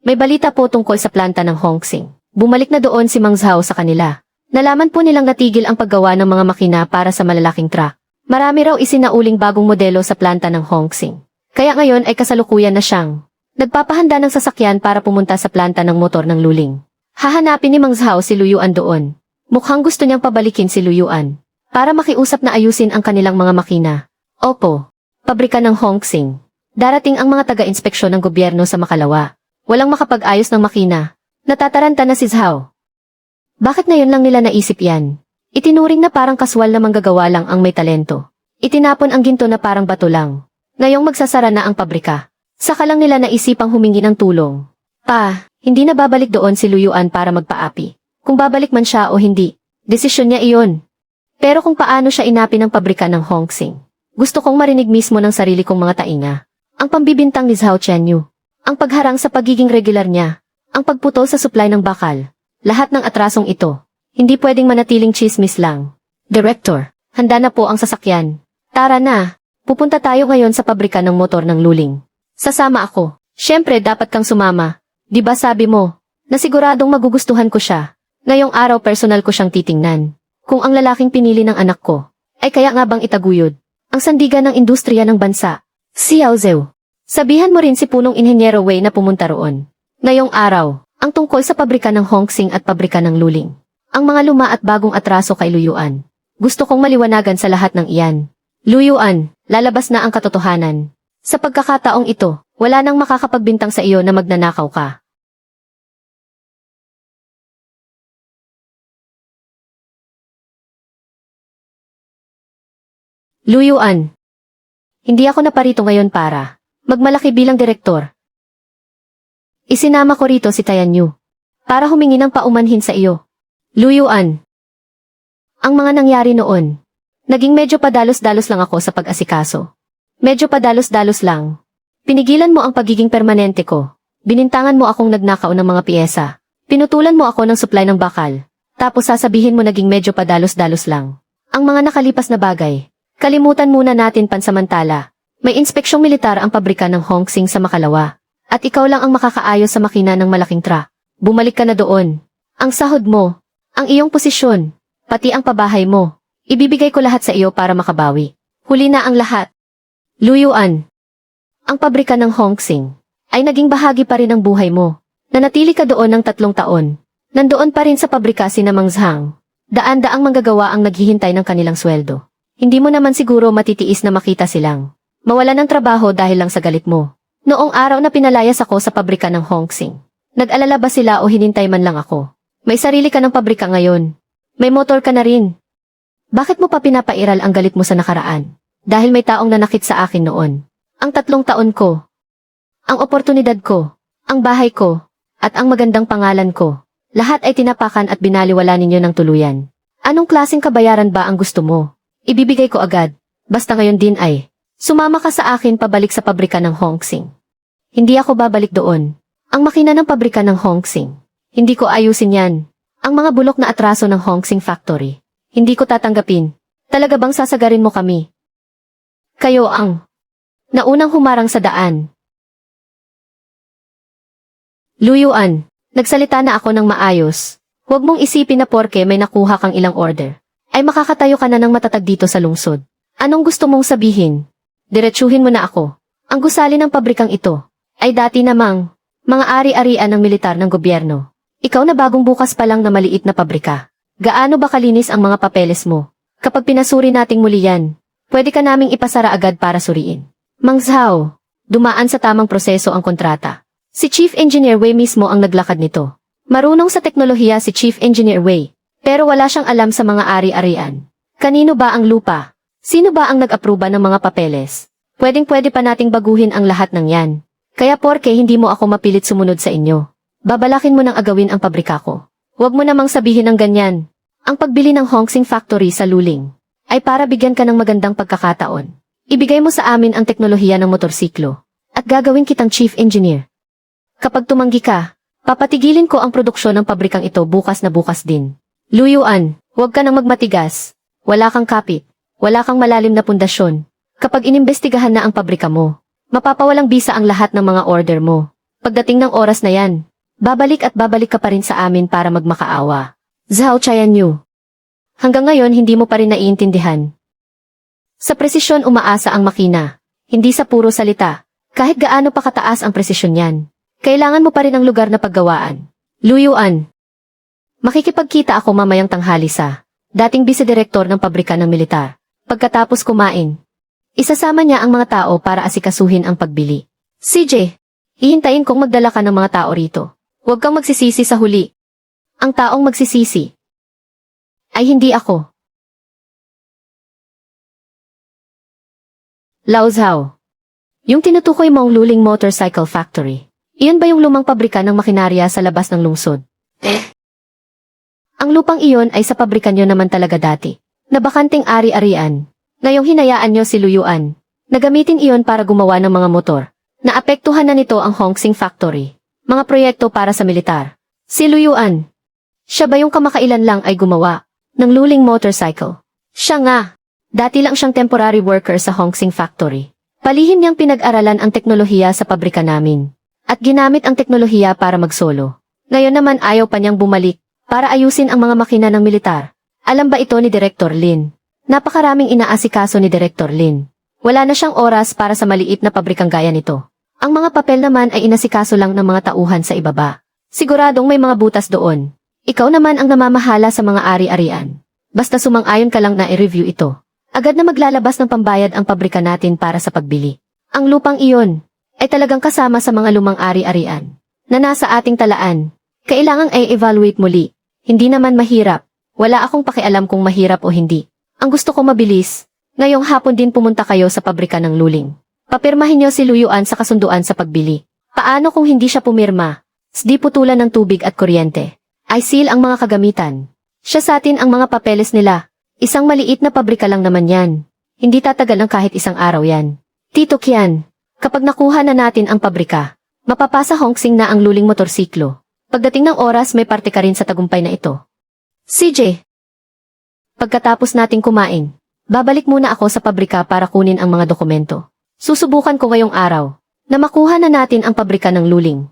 may balita po tungkol sa planta ng Hongsing. Bumalik na doon si Mang Zhao sa kanila. Nalaman po nilang natigil ang paggawa ng mga makina para sa malalaking truck. Marami raw isinauling bagong modelo sa planta ng Hongsing. Kaya ngayon ay kasalukuyan na siyang nagpapahanda ng sasakyan para pumunta sa planta ng motor ng Luling. Hahanapin ni Mang Zhao si Luyuan doon. Mukhang gusto niyang pabalikin si Luyuan para makiusap na ayusin ang kanilang mga makina. Opo, pabrika ng Hongsing. Darating ang mga taga-inspeksyon ng gobyerno sa Makalawa. Walang makapag-ayos ng makina. Natataranta na si Zhao. Bakit ngayon lang nila naisip yan? Itinuring na parang kaswal na manggagawa lang ang may talento. Itinapon ang ginto na parang bato lang. Ngayong magsasara na ang pabrika. Saka lang nila naisipang humingi ng tulong. Pa, hindi na babalik doon si Luyuan para magpaapi. Kung babalik man siya o hindi, desisyon niya iyon. Pero kung paano siya inapi ng pabrika ng Hongsing, gusto kong marinig mismo ng sarili kong mga tainga. Ang pambibintang ni Zhao Qianyu, ang pagharang sa pagiging regular niya, ang pagputol sa supply ng bakal, lahat ng atrasong ito, hindi pwedeng manatiling chismis lang. Director, handa na po ang sasakyan. Tara na, pupunta tayo ngayon sa pabrika ng motor ng Luling. Sasama ako. Siyempre dapat kang sumama. Di ba sabi mo, na siguradong magugustuhan ko siya. Ngayong araw personal ko siyang titingnan. Kung ang lalaking pinili ng anak ko, ay kaya nga bang itaguyod ang sandigan ng industriya ng bansa. Xiaozu, sabihan mo rin si punong inhenyero Wei na pumunta roon. Ngayong araw, ang tungkol sa pabrika ng Hongsing at pabrika ng Luling. Ang mga luma at bagong atraso kay Luyuan. Gusto kong maliwanagan sa lahat ng iyan. Luyuan, lalabas na ang katotohanan. Sa pagkakataong ito, wala nang makakapagbintang sa iyo na magnanakaw ka. Luyuan, hindi ako naparito ngayon para magmalaki bilang direktor. Isinama ko rito si Tianyu para humingi ng paumanhin sa iyo. Luyuan, ang mga nangyari noon, naging medyo padalos-dalos lang ako sa pag-asikaso. Medyo padalos-dalos lang. Pinigilan mo ang pagiging permanente ko. Binintangan mo akong nagnakaw ng mga piyesa. Pinutulan mo ako ng supply ng bakal. Tapos sasabihin mo naging medyo padalos-dalos lang. Ang mga nakalipas na bagay, kalimutan muna natin pansamantala. May inspeksyong militar ang pabrika ng Hongsing sa Makalawa. At ikaw lang ang makakaayos sa makina ng malaking truck. Bumalik ka na doon. Ang sahod mo, ang iyong posisyon, pati ang pabahay mo, ibibigay ko lahat sa iyo para makabawi. Huli na ang lahat. Luyuan, ang pabrika ng Hongsing ay naging bahagi pa rin ng buhay mo. Nanatili ka doon ng 3 taon. Nandoon pa rin sa pabrika si Mang Zhang. Daan-daang manggagawa ang naghihintay ng kanilang sweldo. Hindi mo naman siguro matitiis na makita silang mawala ng trabaho dahil lang sa galit mo. Noong araw na pinalayas ako sa pabrika ng Hongsing, nag-alala ba sila o hinintay man lang ako? May sarili ka ng pabrika ngayon. May motor ka na rin. Bakit mo pa pinapairal ang galit mo sa nakaraan? Dahil may taong nanakit sa akin noon. Ang 3 taon ko. Ang oportunidad ko. Ang bahay ko. At ang magandang pangalan ko. Lahat ay tinapakan at binaliwala ninyo ng tuluyan. Anong klaseng kabayaran ba ang gusto mo? Ibibigay ko agad. Basta ngayon din ay sumama ka sa akin pabalik sa pabrika ng Hongsing. Hindi ako babalik doon. Ang makina ng pabrika ng Hongsing. Hindi ko ayusin yan. Ang mga bulok na atraso ng Hongsing Factory. Hindi ko tatanggapin. Talaga bang sasagarin mo kami? Kayo ang naunang humarang sa daan. Luyuan, nagsalita na ako ng maayos. Huwag mong isipin na porke may nakuha kang ilang order, ay makakatayo ka na ng matatag dito sa lungsod. Anong gusto mong sabihin? Diretsuhin mo na ako. Ang gusali ng pabrikang ito ay dati namang mga ari-arian ng militar ng gobyerno. Ikaw na bagong bukas pa lang na maliit na pabrika. Gaano ba kalinis ang mga papeles mo? Kapag pinasuri nating muli yan, pwede ka naming ipasara agad para suriin. Mang Zhao, dumaan sa tamang proseso ang kontrata. Si Chief Engineer Wei mismo ang naglakad nito. Marunong sa teknolohiya si Chief Engineer Wei, pero wala siyang alam sa mga ari-arian. Kanino ba ang lupa? Sino ba ang nag-aproba ng mga papeles? Pwedeng-pwede pa nating baguhin ang lahat ng yan. Kaya porke hindi mo ako mapilit sumunod sa inyo. Babalakin mo nang agawin ang pabrika ko. Huwag mo namang sabihin ng ganyan. Ang pagbili ng Hongsing Factory sa Luling ay para bigyan ka ng magandang pagkakataon. Ibigay mo sa amin ang teknolohiya ng motorsiklo at gagawin kitang chief engineer. Kapag tumanggi ka, papatigilin ko ang produksyon ng pabrikang ito bukas na bukas din. Lu Yuan, huwag ka nang magmatigas. Wala kang kapit. Wala kang malalim na pundasyon. Kapag inimbestigahan na ang pabrika mo, mapapawalang bisa ang lahat ng mga order mo. Pagdating ng oras na yan, babalik ka pa rin sa amin para magmakaawa. Zhao Qianyu. Hanggang ngayon hindi mo pa rin naiintindihan. Sa presisyon umaasa ang makina, hindi sa puro salita. Kahit gaano pa kataas ang presisyon yan, kailangan mo pa rin ang lugar na paggawaan. Lu Yuan. Makikipagkita ako mamayang tanghali sa dating bisedirektor ng pabrika ng militar. Pagkatapos kumain, isasama niya ang mga tao para asikasuhin ang pagbili. CJ, hihintayin kong magdala ka ng mga tao rito. Huwag kang magsisisi sa huli. Ang taong magsisisi ay hindi ako. Lao Zhao. Yung tinutukoy mong Luling Motorcycle Factory, iyon ba yung lumang pabrika ng makinarya sa labas ng lungsod? Ang lupang iyon ay sa pabrika nyo naman talaga dati, na bakanting ari-arian. Ngayong hinayaan nyo si Lu Yuan, na gamitin iyon para gumawa ng mga motor. Naapektuhan na nito ang Hongsing Factory, mga proyekto para sa militar. Si Lu Yuan, siya ba yung kamakailan lang ay gumawa ng Luling Motorcycle? Siya nga. Dati lang siyang temporary worker sa Hongsing Factory. Palihim niyang pinag-aralan ang teknolohiya sa pabrika namin. At ginamit ang teknolohiya para magsolo. Ngayon naman ayaw pa niyang bumalik para ayusin ang mga makina ng militar. Alam ba ito ni Director Lin? Napakaraming inaasikaso ni Director Lin. Wala na siyang oras para sa maliit na pabrikang gaya nito. Ang mga papel naman ay inasikaso lang ng mga tauhan sa ibaba. Siguradong may mga butas doon. Ikaw naman ang namamahala sa mga ari-arian. Basta sumang-ayon ka lang na i-review ito. Agad na maglalabas ng pambayad ang pabrika natin para sa pagbili. Ang lupang iyon ay talagang kasama sa mga lumang ari-arian na nasa ating talaan. Kailangang ay evaluate muli. Hindi naman mahirap. Wala akong pakialam kung mahirap o hindi. Ang gusto ko mabilis. Ngayong hapon din pumunta kayo sa pabrika ng Luling. Papirmahin niyo si Lu Yuan sa kasunduan sa pagbili. Paano kung hindi siya pumirma? Di putulan ng tubig at kuryente. Ay seal ang mga kagamitan. Siya sa atin ang mga papeles nila. Isang maliit na pabrika lang naman yan. Hindi tatagal ng kahit isang araw yan. Tito Kian, kapag nakuha na natin ang pabrika, mapapasa Hongsing na ang Luling motorsiklo. Pagdating ng oras may parte ka rin sa tagumpay na ito. CJ, pagkatapos nating kumain, babalik muna ako sa pabrika para kunin ang mga dokumento. Susubukan ko ngayong araw na makuha na natin ang pabrika ng Luling.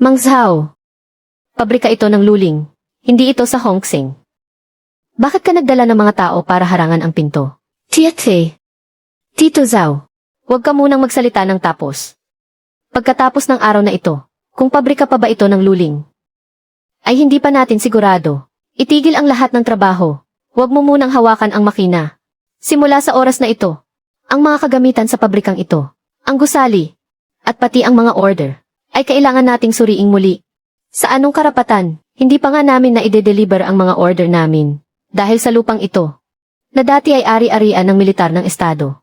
Mang Zhao, pabrika ito ng Luling, hindi ito sa Hongsing. Bakit ka nagdala ng mga tao para harangan ang pinto? Tiate, Tito Zhao, huwag ka munang magsalita ng tapos. Pagkatapos ng araw na ito, kung pabrika pa ba ito ng Luling, ay hindi pa natin sigurado. Itigil ang lahat ng trabaho. Huwag mo munang hawakan ang makina. Simula sa oras na ito, ang mga kagamitan sa pabrikang ito, ang gusali, at pati ang mga order, ay kailangan nating suriing muli. Sa anong karapatan, hindi pa nga namin na ide-deliver ang mga order namin, dahil sa lupang ito, na dati ay ari-arian ng militar ng estado.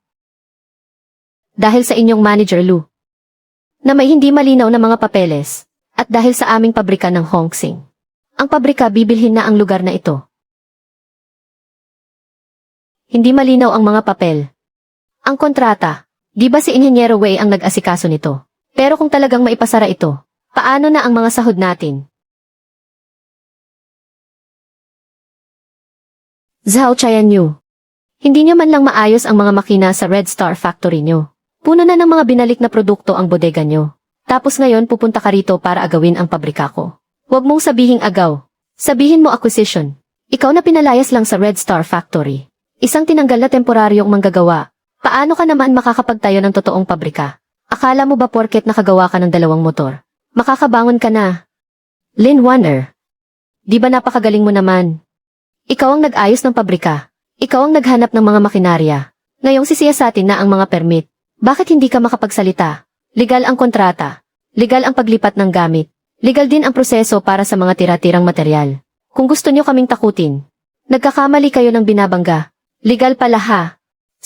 Dahil sa inyong manager Lu, na may hindi malinaw na mga papeles, at dahil sa aming pabrika ng Hongsing, ang pabrika bibilhin na ang lugar na ito. Hindi malinaw ang mga papel. Ang kontrata, di ba si Inhenyero Wei ang nag-asikaso nito? Pero kung talagang maipasara ito, paano na ang mga sahod natin? Zhao Qianyu, hindi nyo man lang maayos ang mga makina sa Red Star Factory nyo. Puno na ng mga binalik na produkto ang bodega nyo. Tapos ngayon pupunta ka rito para agawin ang pabrika ko. Huwag mong sabihing agaw. Sabihin mo acquisition. Ikaw na pinalayas lang sa Red Star Factory. Isang tinanggal na temporaryong manggagawa. Paano ka naman makakapagtayo ng totoong pabrika? Akala mo ba porket nakagawa ka ng 2 motor? Makakabangon ka na. Lynn Warner. Di ba napakagaling mo naman? Ikaw ang nag-ayos ng pabrika. Ikaw ang naghanap ng mga makinarya. Ngayong sisiyasatin na ang mga permit. Bakit hindi ka makapagsalita? Legal ang kontrata. Legal ang paglipat ng gamit. Legal din ang proseso para sa mga tira-tirang materyal. Kung gusto nyo kaming takutin, nagkakamali kayo ng binabangga. Legal pala ha.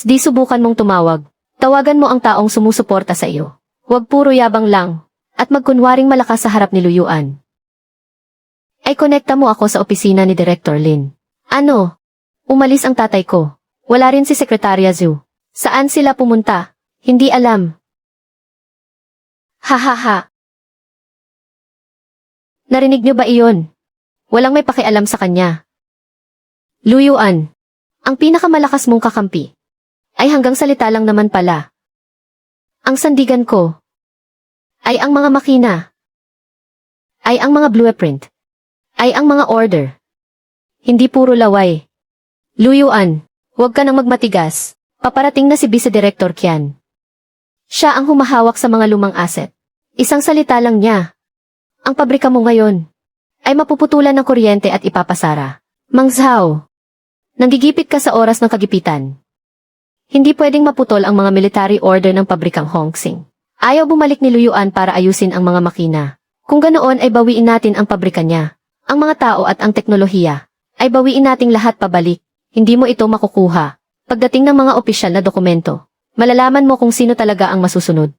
Di subukan mong tumawag. Tawagan mo ang taong sumusuporta sa iyo. Huwag puro yabang lang. At magkunwaring malakas sa harap ni Luyuan. Ay konekta mo ako sa opisina ni Director Lin. Ano? Umalis ang tatay ko. Wala rin si Sekretarya Zhu. Saan sila pumunta? Hindi alam. Ha ha ha. Narinig niyo ba iyon? Walang may pakialam sa kanya. Luyuan, ang pinakamalakas mong kakampi, ay hanggang salita lang naman pala. Ang sandigan ko, ay ang mga makina, ay ang mga blueprint, ay ang mga order. Hindi puro laway. Luyuan, huwag ka nang magmatigas. Paparating na si Vice Director Qian. Siya ang humahawak sa mga lumang asset. Isang salita lang niya. Ang pabrika mo ngayon ay mapuputulan ng kuryente at ipapasara. Mang Zhao, nanggigipit ka sa oras ng kagipitan. Hindi pwedeng maputol ang mga military order ng pabrikang Hongxing. Ayaw bumalik ni Luyuan para ayusin ang mga makina. Kung ganoon ay bawiin natin ang pabrika niya. Ang mga tao at ang teknolohiya ay bawiin nating lahat pabalik. Hindi mo ito makukuha. Pagdating ng mga opisyal na dokumento, malalaman mo kung sino talaga ang masusunod.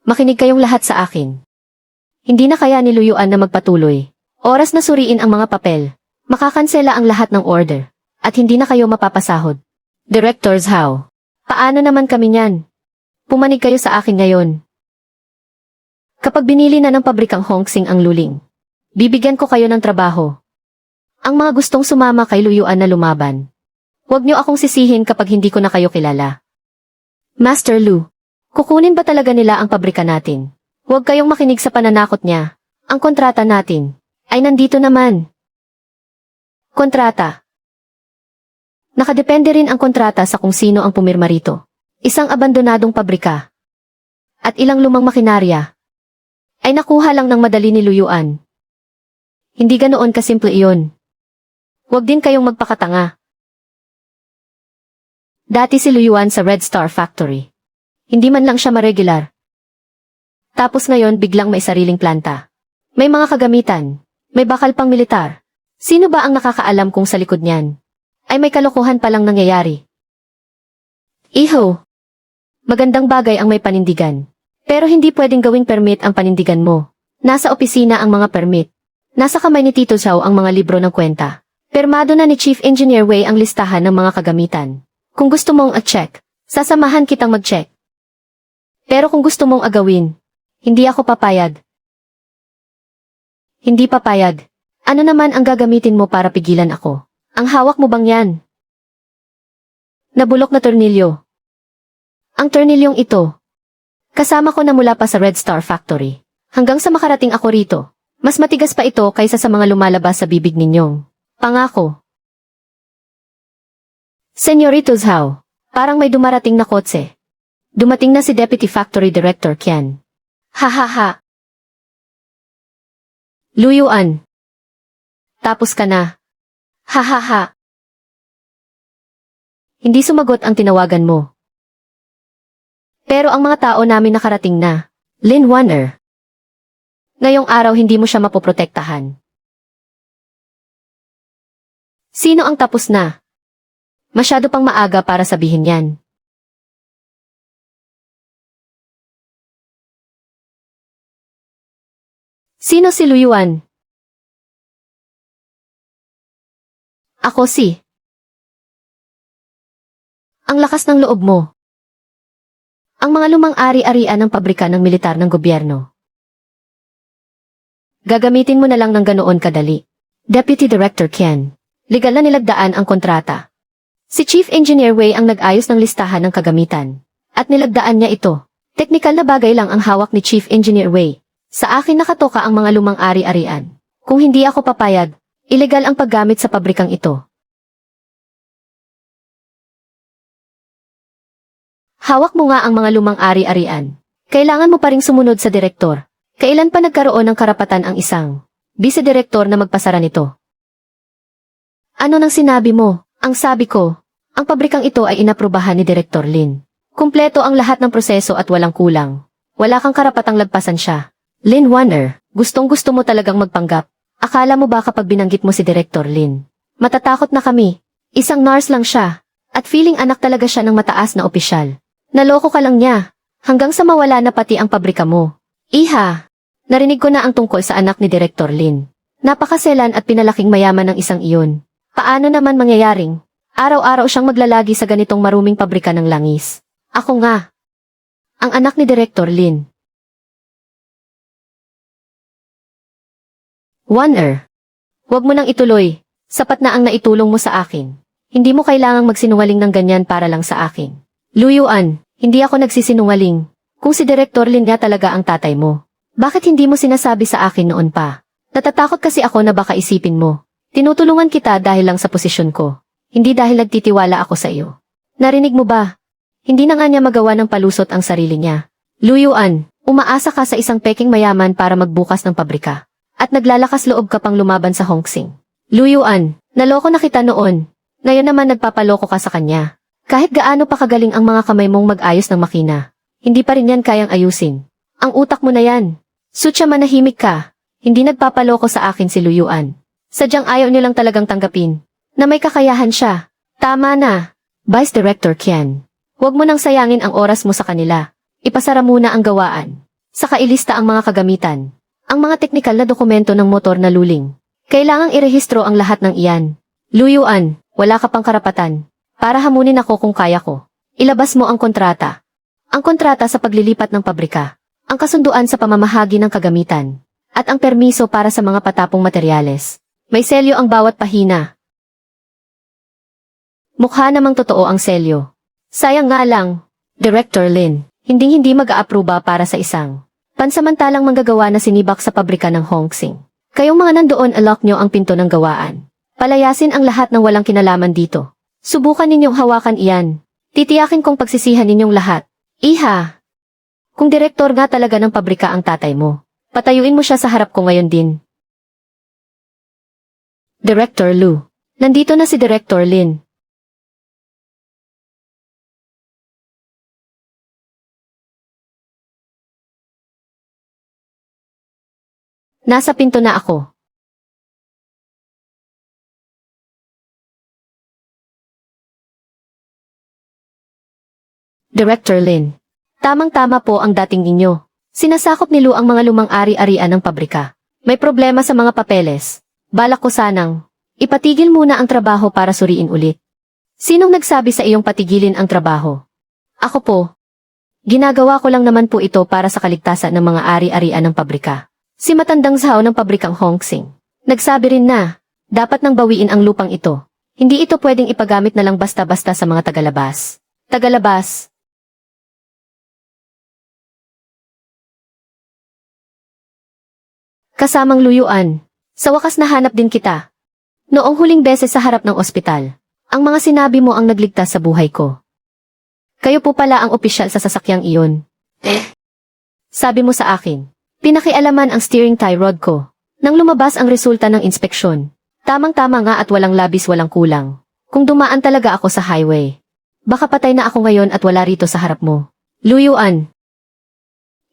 Makinig kayong lahat sa akin. Hindi na kaya ni Luyuan na magpatuloy. Oras na suriin ang mga papel. Makakansela ang lahat ng order. At hindi na kayo mapapasahod. Director Zhao, paano naman kami niyan? Pumanig kayo sa akin ngayon. Kapag binili na ng pabrikang Hongxing ang Luling, bibigyan ko kayo ng trabaho. Ang mga gustong sumama kay Luyuan na lumaban. Huwag niyo akong sisihin kapag hindi ko na kayo kilala. Master Lu, kukunin ba talaga nila ang pabrika natin? Huwag kayong makinig sa pananakot niya. Ang kontrata natin ay nandito naman. Kontrata. Nakadepende rin ang kontrata sa kung sino ang pumirma rito. Isang abandonadong pabrika at ilang lumang makinarya ay nakuha lang ng madali ni Luyuan. Hindi ganoon kasimple iyon. Huwag din kayong magpakatanga. Dati si Luyuan sa Red Star Factory. Hindi man lang siya maregular. Tapos ngayon biglang may sariling planta. May mga kagamitan. May bakal pang militar. Sino ba ang nakakaalam kung sa likod niyan ay may kalokohan palang nangyayari? Iho, magandang bagay ang may panindigan. Pero hindi pwedeng gawing permit ang panindigan mo. Nasa opisina ang mga permit. Nasa kamay ni Tito Zhao ang mga libro ng kwenta. Permado na ni Chief Engineer Wei ang listahan ng mga kagamitan. Kung gusto mong at-check, sasamahan kitang mag-check. Pero kung gusto mong agawin, hindi ako papayag. Hindi papayag. Ano naman ang gagamitin mo para pigilan ako? Ang hawak mo bang yan? Nabulok na tornilyo. Ang tornilyong ito, kasama ko na mula pa sa Red Star Factory. Hanggang sa makarating ako rito, mas matigas pa ito kaysa sa mga lumalabas sa bibig ninyong pangako. Senyorito Zhao, parang may dumarating na kotse. Dumating na si Deputy Factory Director Qian. Ha ha ha. Luyuan. Tapos ka na. Ha ha ha. Hindi sumagot ang tinawagan mo. Pero ang mga tao namin nakarating na. Lin Warner. Ngayong araw hindi mo siya mapoprotektahan. Sino ang tapos na? Masyado pang maaga para sabihin yan. Sino si Luyuan? Ako si. Ang lakas ng loob mo. Ang mga lumang ari-arian ng pabrika ng militar ng gobyerno. Gagamitin mo na lang ng ganoon kadali. Deputy Director Qian, legal na nilagdaan ang kontrata. Si Chief Engineer Wei ang nag-ayos ng listahan ng kagamitan. At nilagdaan niya ito. Teknikal na bagay lang ang hawak ni Chief Engineer Wei. Sa akin nakatoka ang mga lumang ari-arian. Kung hindi ako papayag, ilegal ang paggamit sa pabrikang ito. Hawak mo nga ang mga lumang ari-arian. Kailangan mo pa ring sumunod sa direktor. Kailan pa nagkaroon ng karapatan ang isang bise-direktor na magpasara nito? Ano nang sinabi mo? Ang sabi ko, ang pabrikang ito ay inaprubahan ni Direktor Lin. Kumpleto ang lahat ng proseso at walang kulang. Wala kang karapatang lagpasan siya. Lin Warner, gustong-gusto mo talagang magpanggap. Akala mo ba kapag binanggit mo si Direktor Lin? Matatakot na kami. Isang nurse lang siya. At feeling anak talaga siya ng mataas na opisyal. Naloko ka lang niya. Hanggang sa mawala na pati ang pabrika mo. Iha, narinig ko na ang tungkol sa anak ni Direktor Lin. Napakaselan at pinalaking mayaman ng isang iyon. Paano naman mangyayaring? Araw-araw siyang maglalagi sa ganitong maruming pabrika ng langis. Ako nga. Ang anak ni Direktor Lin. Warner, huwag mo nang ituloy. Sapat na ang naitulong mo sa akin. Hindi mo kailangang magsinungaling ng ganyan para lang sa akin. Luyuan. Hindi ako nagsisinungaling. Kung si Direktor Lin nga talaga ang tatay mo, bakit hindi mo sinasabi sa akin noon pa? Natatakot kasi ako na baka isipin mo. Tinutulungan kita dahil lang sa posisyon ko. Hindi dahil nagtitiwala ako sa iyo. Narinig mo ba? Hindi na nga niya magawa ng palusot ang sarili niya. Luyuan, umaasa ka sa isang peking mayaman para magbukas ng pabrika. At naglalakas loob ka pang lumaban sa Hongsing. Luyuan, naloko na kita noon. Ngayon naman nagpapaloko ka sa kanya. Kahit gaano pa kagaling ang mga kamay mong mag-ayos ng makina, hindi pa rin yan kayang ayusin. Ang utak mo na yan. Sutya manahimik ka. Hindi nagpapaloko sa akin si Luyuan. Sadyang ayaw niyo lang talagang tanggapin na may kakayahan siya. Tama na. Vice Director Qian. Huwag mo nang sayangin ang oras mo sa kanila. Ipasara muna ang gawaan. Saka ilista ang mga kagamitan. Ang mga teknikal na dokumento ng motor na luling. Kailangang irehistro ang lahat ng iyan. Luyuan, wala ka pang karapatan. Para hamunin ako kung kaya ko. Ilabas mo ang kontrata. Ang kontrata sa paglilipat ng pabrika. Ang kasunduan sa pamamahagi ng kagamitan. At ang permiso para sa mga patapong materyales. May selyo ang bawat pahina. Mukha namang totoo ang selyo. Sayang nga lang, Director Lin, hindi mag-a-aproba para sa isang pansamantalang manggagawa na sinibak sa pabrika ng Hongsing. Kayong mga nandoon alok nyo ang pinto ng gawaan. Palayasin ang lahat ng walang kinalaman dito. Subukan ninyong hawakan iyan. Titiyakin kong pagsisihan ninyong lahat. Iha! Kung direktor nga talaga ng pabrika ang tatay mo, patayuin mo siya sa harap ko ngayon din. Director Lu. Nandito na si Director Lin. Nasa pinto na ako. Director Lin. Tamang-tama po ang dating ninyo. Sinasakop ni Lu ang mga lumang ari-arian ng pabrika. May problema sa mga papeles. Balak ko sanang ipatigil muna ang trabaho para suriin ulit. Sinong nagsabi sa iyong patigilin ang trabaho? Ako po. Ginagawa ko lang naman po ito para sa kaligtasan ng mga ari-arian ng pabrika. Si matandang sahaw ng pabrikang Hongsing. Nagsabi rin na dapat nang bawiin ang lupang ito. Hindi ito pwedeng ipagamit na lang basta-basta sa mga tagalabas. Tagalabas. Kasamang Luyuan. Sa wakas nahanap din kita. Noong huling beses sa harap ng ospital, ang mga sinabi mo ang nagligtas sa buhay ko. Kayo po pala ang opisyal sa sasakyang iyon. Sabi mo sa akin, pinakialaman ang steering tie rod ko. Nang lumabas ang resulta ng inspeksyon, tamang-tama nga at walang labis walang kulang. Kung dumaan talaga ako sa highway, baka patay na ako ngayon at wala rito sa harap mo. Luyuan.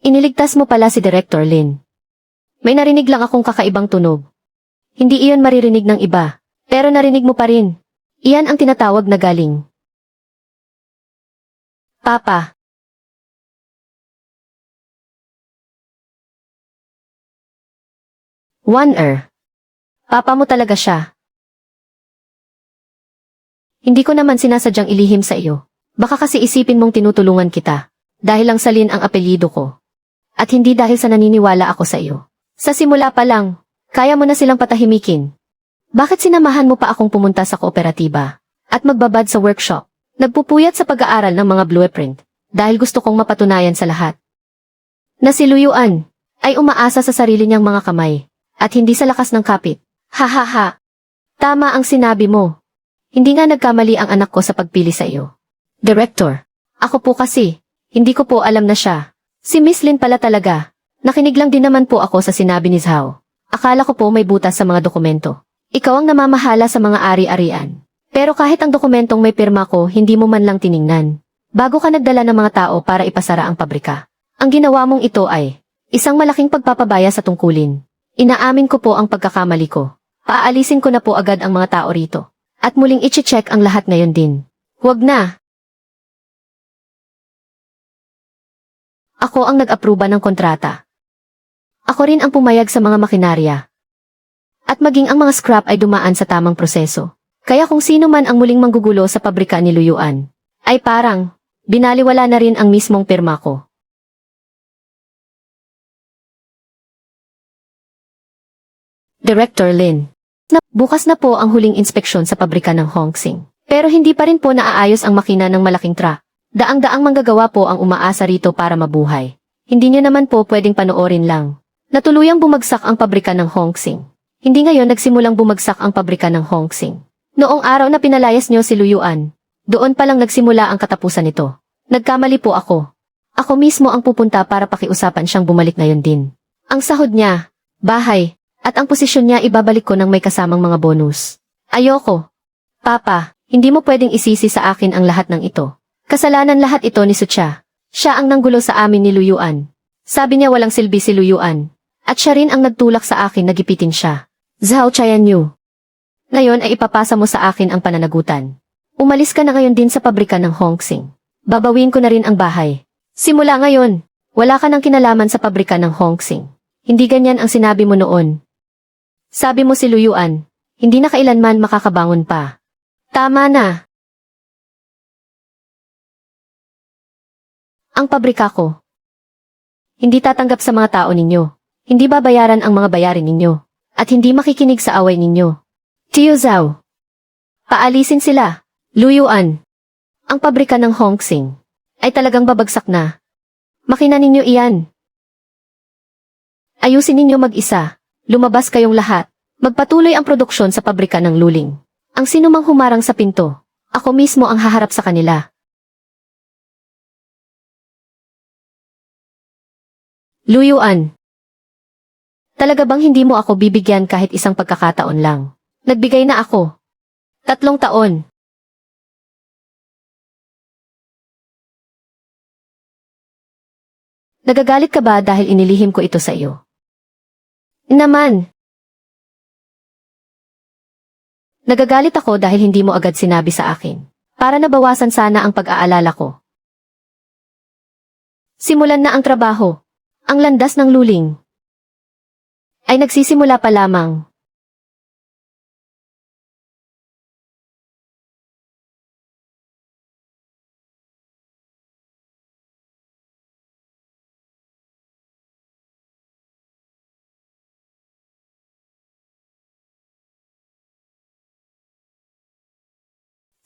Iniligtas mo pala si Director Lin. May narinig lang akong kakaibang tunog. Hindi iyon maririnig ng iba, pero narinig mo pa rin. Iyan ang tinatawag na galing. Papa. Warner. Papa mo talaga siya. Hindi ko naman sinasadyang ilihim sa iyo. Baka kasi isipin mong tinutulungan kita. Dahil lang sa Lin ang apelyido ko. At hindi dahil sa naniniwala ako sa iyo. Sa simula pa lang, kaya mo na silang patahimikin. Bakit sinamahan mo pa akong pumunta sa kooperatiba at magbabad sa workshop? Nagpupuyat sa pag-aaral ng mga blueprint dahil gusto kong mapatunayan sa lahat na si Luyuan ay umaasa sa sarili niyang mga kamay At hindi sa lakas ng kapit. Ha. Tama ang sinabi mo. Hindi nga nagkamali ang anak ko sa pagpili sa iyo. Director. Ako po kasi. Hindi ko po alam na siya. Si Miss Lin pala talaga. Nakinig lang din naman po ako sa sinabi ni Zhao. Akala ko po may butas sa mga dokumento. Ikaw ang namamahala sa mga ari-arian. Pero kahit ang dokumentong may pirma ko, hindi mo man lang tiningnan. Bago ka nagdala ng mga tao para ipasara ang pabrika. Ang ginawa mong ito ay isang malaking pagpapabaya sa tungkulin. Inaamin ko po ang pagkakamali ko. Paalisin ko na po agad ang mga tao rito. At muling iche-check ang lahat ngayon din. Huwag na. Ako ang nag-apruba ng kontrata. Ako rin ang pumayag sa mga makinarya. At maging ang mga scrap ay dumaan sa tamang proseso. Kaya kung sino man ang muling manggugulo sa pabrika ni Luyuan, ay parang binaliwala na rin ang mismong pirma ko. Director Lin. Bukas na po ang huling inspeksyon sa pabrika ng Hongsing. Pero hindi pa rin po naaayos ang makina ng malaking truck. Daang-daang manggagawa po ang umaasa rito para mabuhay. Hindi niyo naman po pwedeng panoorin lang. Natuluyang bumagsak ang pabrika ng Hongsing. Hindi ngayon nagsimulang bumagsak ang pabrika ng Hongsing. Noong araw na pinalayas niyo si Luyuan, doon pa lang nagsimula ang katapusan nito. Nagkamali po ako. Ako mismo ang pupunta para pakiusapan siyang bumalik ngayon din. Ang sahod niya, bahay, at ang posisyon niya ibabalik ko ng may kasamang mga bonus. Ayoko. Papa, hindi mo pwedeng isisi sa akin ang lahat ng ito. Kasalanan lahat ito ni Sucha. Siya ang nanggulo sa amin ni Luyuan. Sabi niya walang silbi si Luyuan. At siya rin ang nagtulak sa akin na gipitin siya. Zhao Chayanyu. Ngayon ay ipapasa mo sa akin ang pananagutan. Umalis ka na ngayon din sa pabrika ng Hongsing. Babawin ko na rin ang bahay. Simula ngayon, wala ka ng kinalaman sa pabrika ng Hongsing. Hindi ganyan ang sinabi mo noon. Sabi mo si Luyuan, hindi na kailanman makakabangon pa. Tama na. Ang pabrika ko. Hindi tatanggap sa mga tao ninyo. Hindi babayaran ang mga bayarin ninyo. At hindi makikinig sa away ninyo. Tio Zhao. Paalisin sila. Luyuan. Ang pabrika ng Hongsing ay talagang babagsak na. Makina ninyo iyan. Ayusin ninyo mag-isa. Lumabas kayong lahat. Magpatuloy ang produksyon sa pabrika ng Luling. Ang sinumang humarang sa pinto, ako mismo ang haharap sa kanila. Luyuan. Talaga bang hindi mo ako bibigyan kahit isang pagkakataon lang? Nagbigay na ako. 3 taon. Nagagalit ka ba dahil inilihim ko ito sa iyo? Naman. Nagagalit ako dahil hindi mo agad sinabi sa akin. Para nabawasan sana ang pag-aalala ko. Simulan na ang trabaho. Ang landas ng Luling ay nagsisimula pa lamang.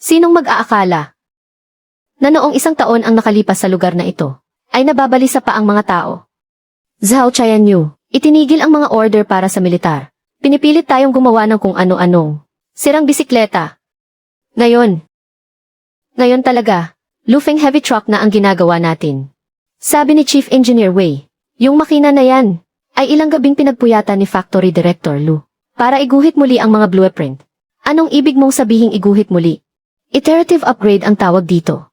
Sinong mag-aakala na noong 1 taon ang nakalipas sa lugar na ito, ay nababalisa pa ang mga tao? Zhao Chayanyu, itinigil ang mga order para sa militar. Pinipilit tayong gumawa ng kung ano-anong sirang bisikleta. Ngayon talaga, Lufeng heavy truck na ang ginagawa natin. Sabi ni Chief Engineer Wei, yung makina na yan, ay ilang gabing pinagpuyatan ni Factory Director Lu, para iguhit muli ang mga blueprint. Anong ibig mong sabihing iguhit muli? Iterative upgrade ang tawag dito.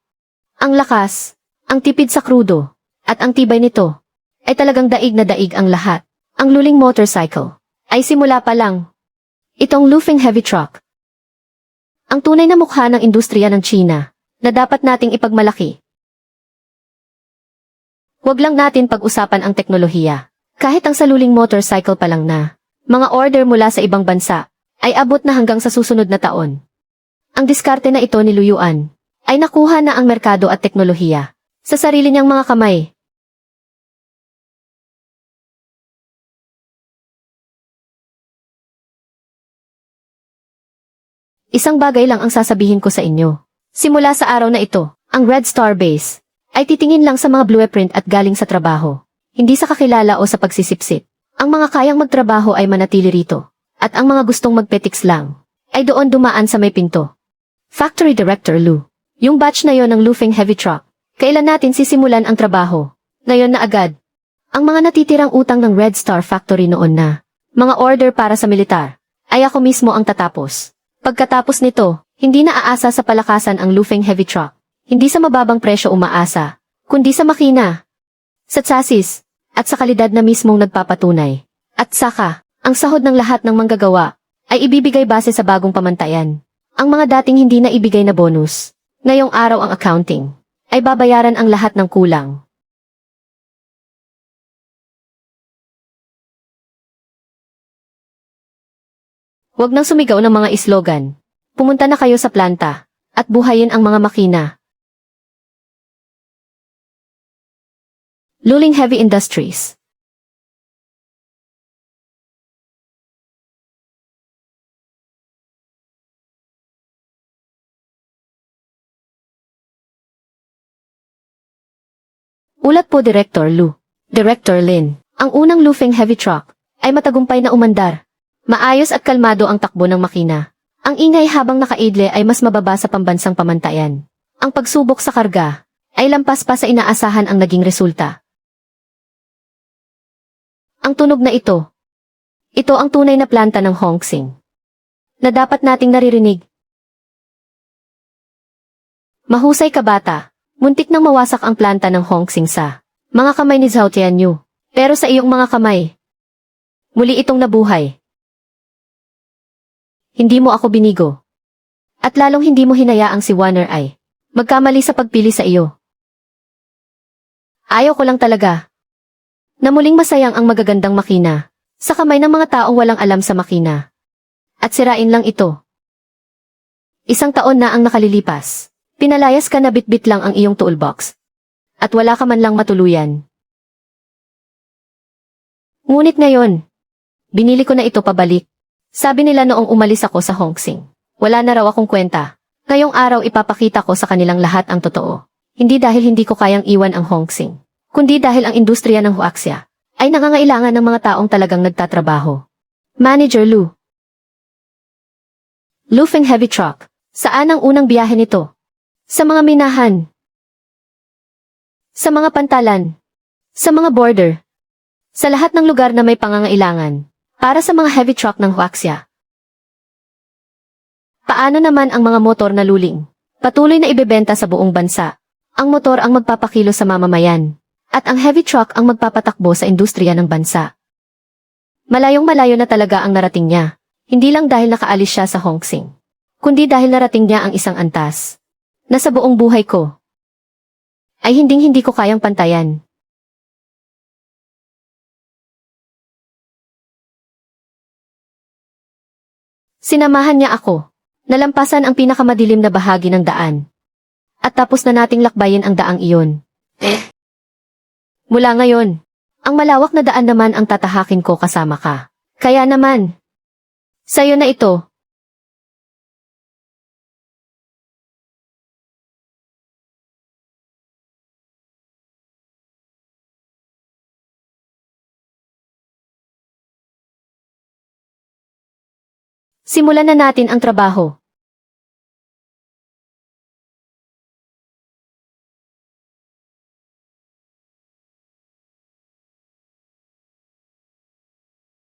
Ang lakas, ang tipid sa krudo, at ang tibay nito, ay talagang daig na daig ang lahat. Ang Luling motorcycle, ay simula pa lang. Itong Lufeng heavy truck. Ang tunay na mukha ng industriya ng China, na dapat nating ipagmalaki. Huwag lang natin pag-usapan ang teknolohiya. Kahit ang saluling motorcycle pa lang na, mga order mula sa ibang bansa, ay abot na hanggang sa susunod na taon. Ang diskarte na ito ni Luyuan, ay nakuha na ang merkado at teknolohiya, sa sarili niyang mga kamay. Isang bagay lang ang sasabihin ko sa inyo. Simula sa araw na ito, ang Red Star Base, ay titingin lang sa mga blueprint at galing sa trabaho, hindi sa kakilala o sa pagsisipsip. Ang mga kayang magtrabaho ay manatili rito. At ang mga gustong magpetiks lang, ay doon dumaan sa may pinto. Factory Director Lu. Yung batch na yon ng Lufeng Heavy Truck. Kailan natin sisimulan ang trabaho? Ngayon na agad. Ang mga natitirang utang ng Red Star Factory noon na, mga order para sa militar, ay ako mismo ang tatapos. Pagkatapos nito, hindi na aasa sa palakasan ang Lufeng Heavy Truck. Hindi sa mababang presyo umaasa, kundi sa makina, sa chassis, at sa kalidad na mismong nagpapatunay. At saka, ang sahod ng lahat ng manggagawa ay ibibigay base sa bagong pamantayan. Ang mga dating hindi na ibigay na bonus, ngayong araw ang accounting, ay babayaran ang lahat ng kulang. Huwag nang sumigaw ng mga slogan. Pumunta na kayo sa planta, at buhayin ang mga makina. Luling Heavy Industries. Ulat po Director Lu. Director Lin. Ang unang Lufeng Heavy Truck ay matagumpay na umandar. Maayos at kalmado ang takbo ng makina. Ang ingay habang nakaidle ay mas mababa sa pambansang pamantayan. Ang pagsubok sa karga ay lampas pa sa inaasahan ang naging resulta. Ang tunog na ito. Ito ang tunay na planta ng Hongsing na dapat nating naririnig. Mahusay ka bata. Muntik nang mawasak ang planta ng Hongsing sa mga kamay ni Zhao Tianyu. Pero sa iyong mga kamay, muli itong nabuhay. Hindi mo ako binigo. At lalong hindi mo hinayaang si Warner ay magkamali sa pagpili sa iyo. Ayaw ko lang talaga na muling masayang ang magagandang makina sa kamay ng mga taong walang alam sa makina. At sirain lang ito. 1 taon na ang nakalilipas. Pinalayas ka na bitbit lang ang iyong toolbox. At wala ka man lang matuluyan. Ngunit ngayon, binili ko na ito pabalik. Sabi nila noong umalis ako sa Hongsing. Wala na raw akong kwenta. Ngayong araw ipapakita ko sa kanilang lahat ang totoo. Hindi dahil hindi ko kayang iwan ang Hongsing, kundi dahil ang industriya ng Huaxia ay nangangailangan ng mga taong talagang nagtatrabaho. Manager Lu. Lufeng Heavy Truck. Saan ang unang biyahe nito? Sa mga minahan. Sa mga pantalan. Sa mga border. Sa lahat ng lugar na may pangangailangan. Para sa mga heavy truck ng Huaxia. Paano naman ang mga motor na luling? Patuloy na ibebenta sa buong bansa. Ang motor ang magpapakilo sa mamamayan. At ang heavy truck ang magpapatakbo sa industriya ng bansa. Malayong malayo na talaga ang narating niya. Hindi lang dahil nakaalis siya sa Hongsing, kundi dahil narating niya ang isang antas na sa buong buhay ko ay hinding-hindi ko kayang pantayan. Sinamahan niya ako. Nalampasan ang pinakamadilim na bahagi ng daan. At tapos na nating lakbayin ang daang iyon. Mula ngayon, ang malawak na daan naman ang tatahakin ko kasama ka. Kaya naman, sa'yo na ito. Simulan na natin ang trabaho.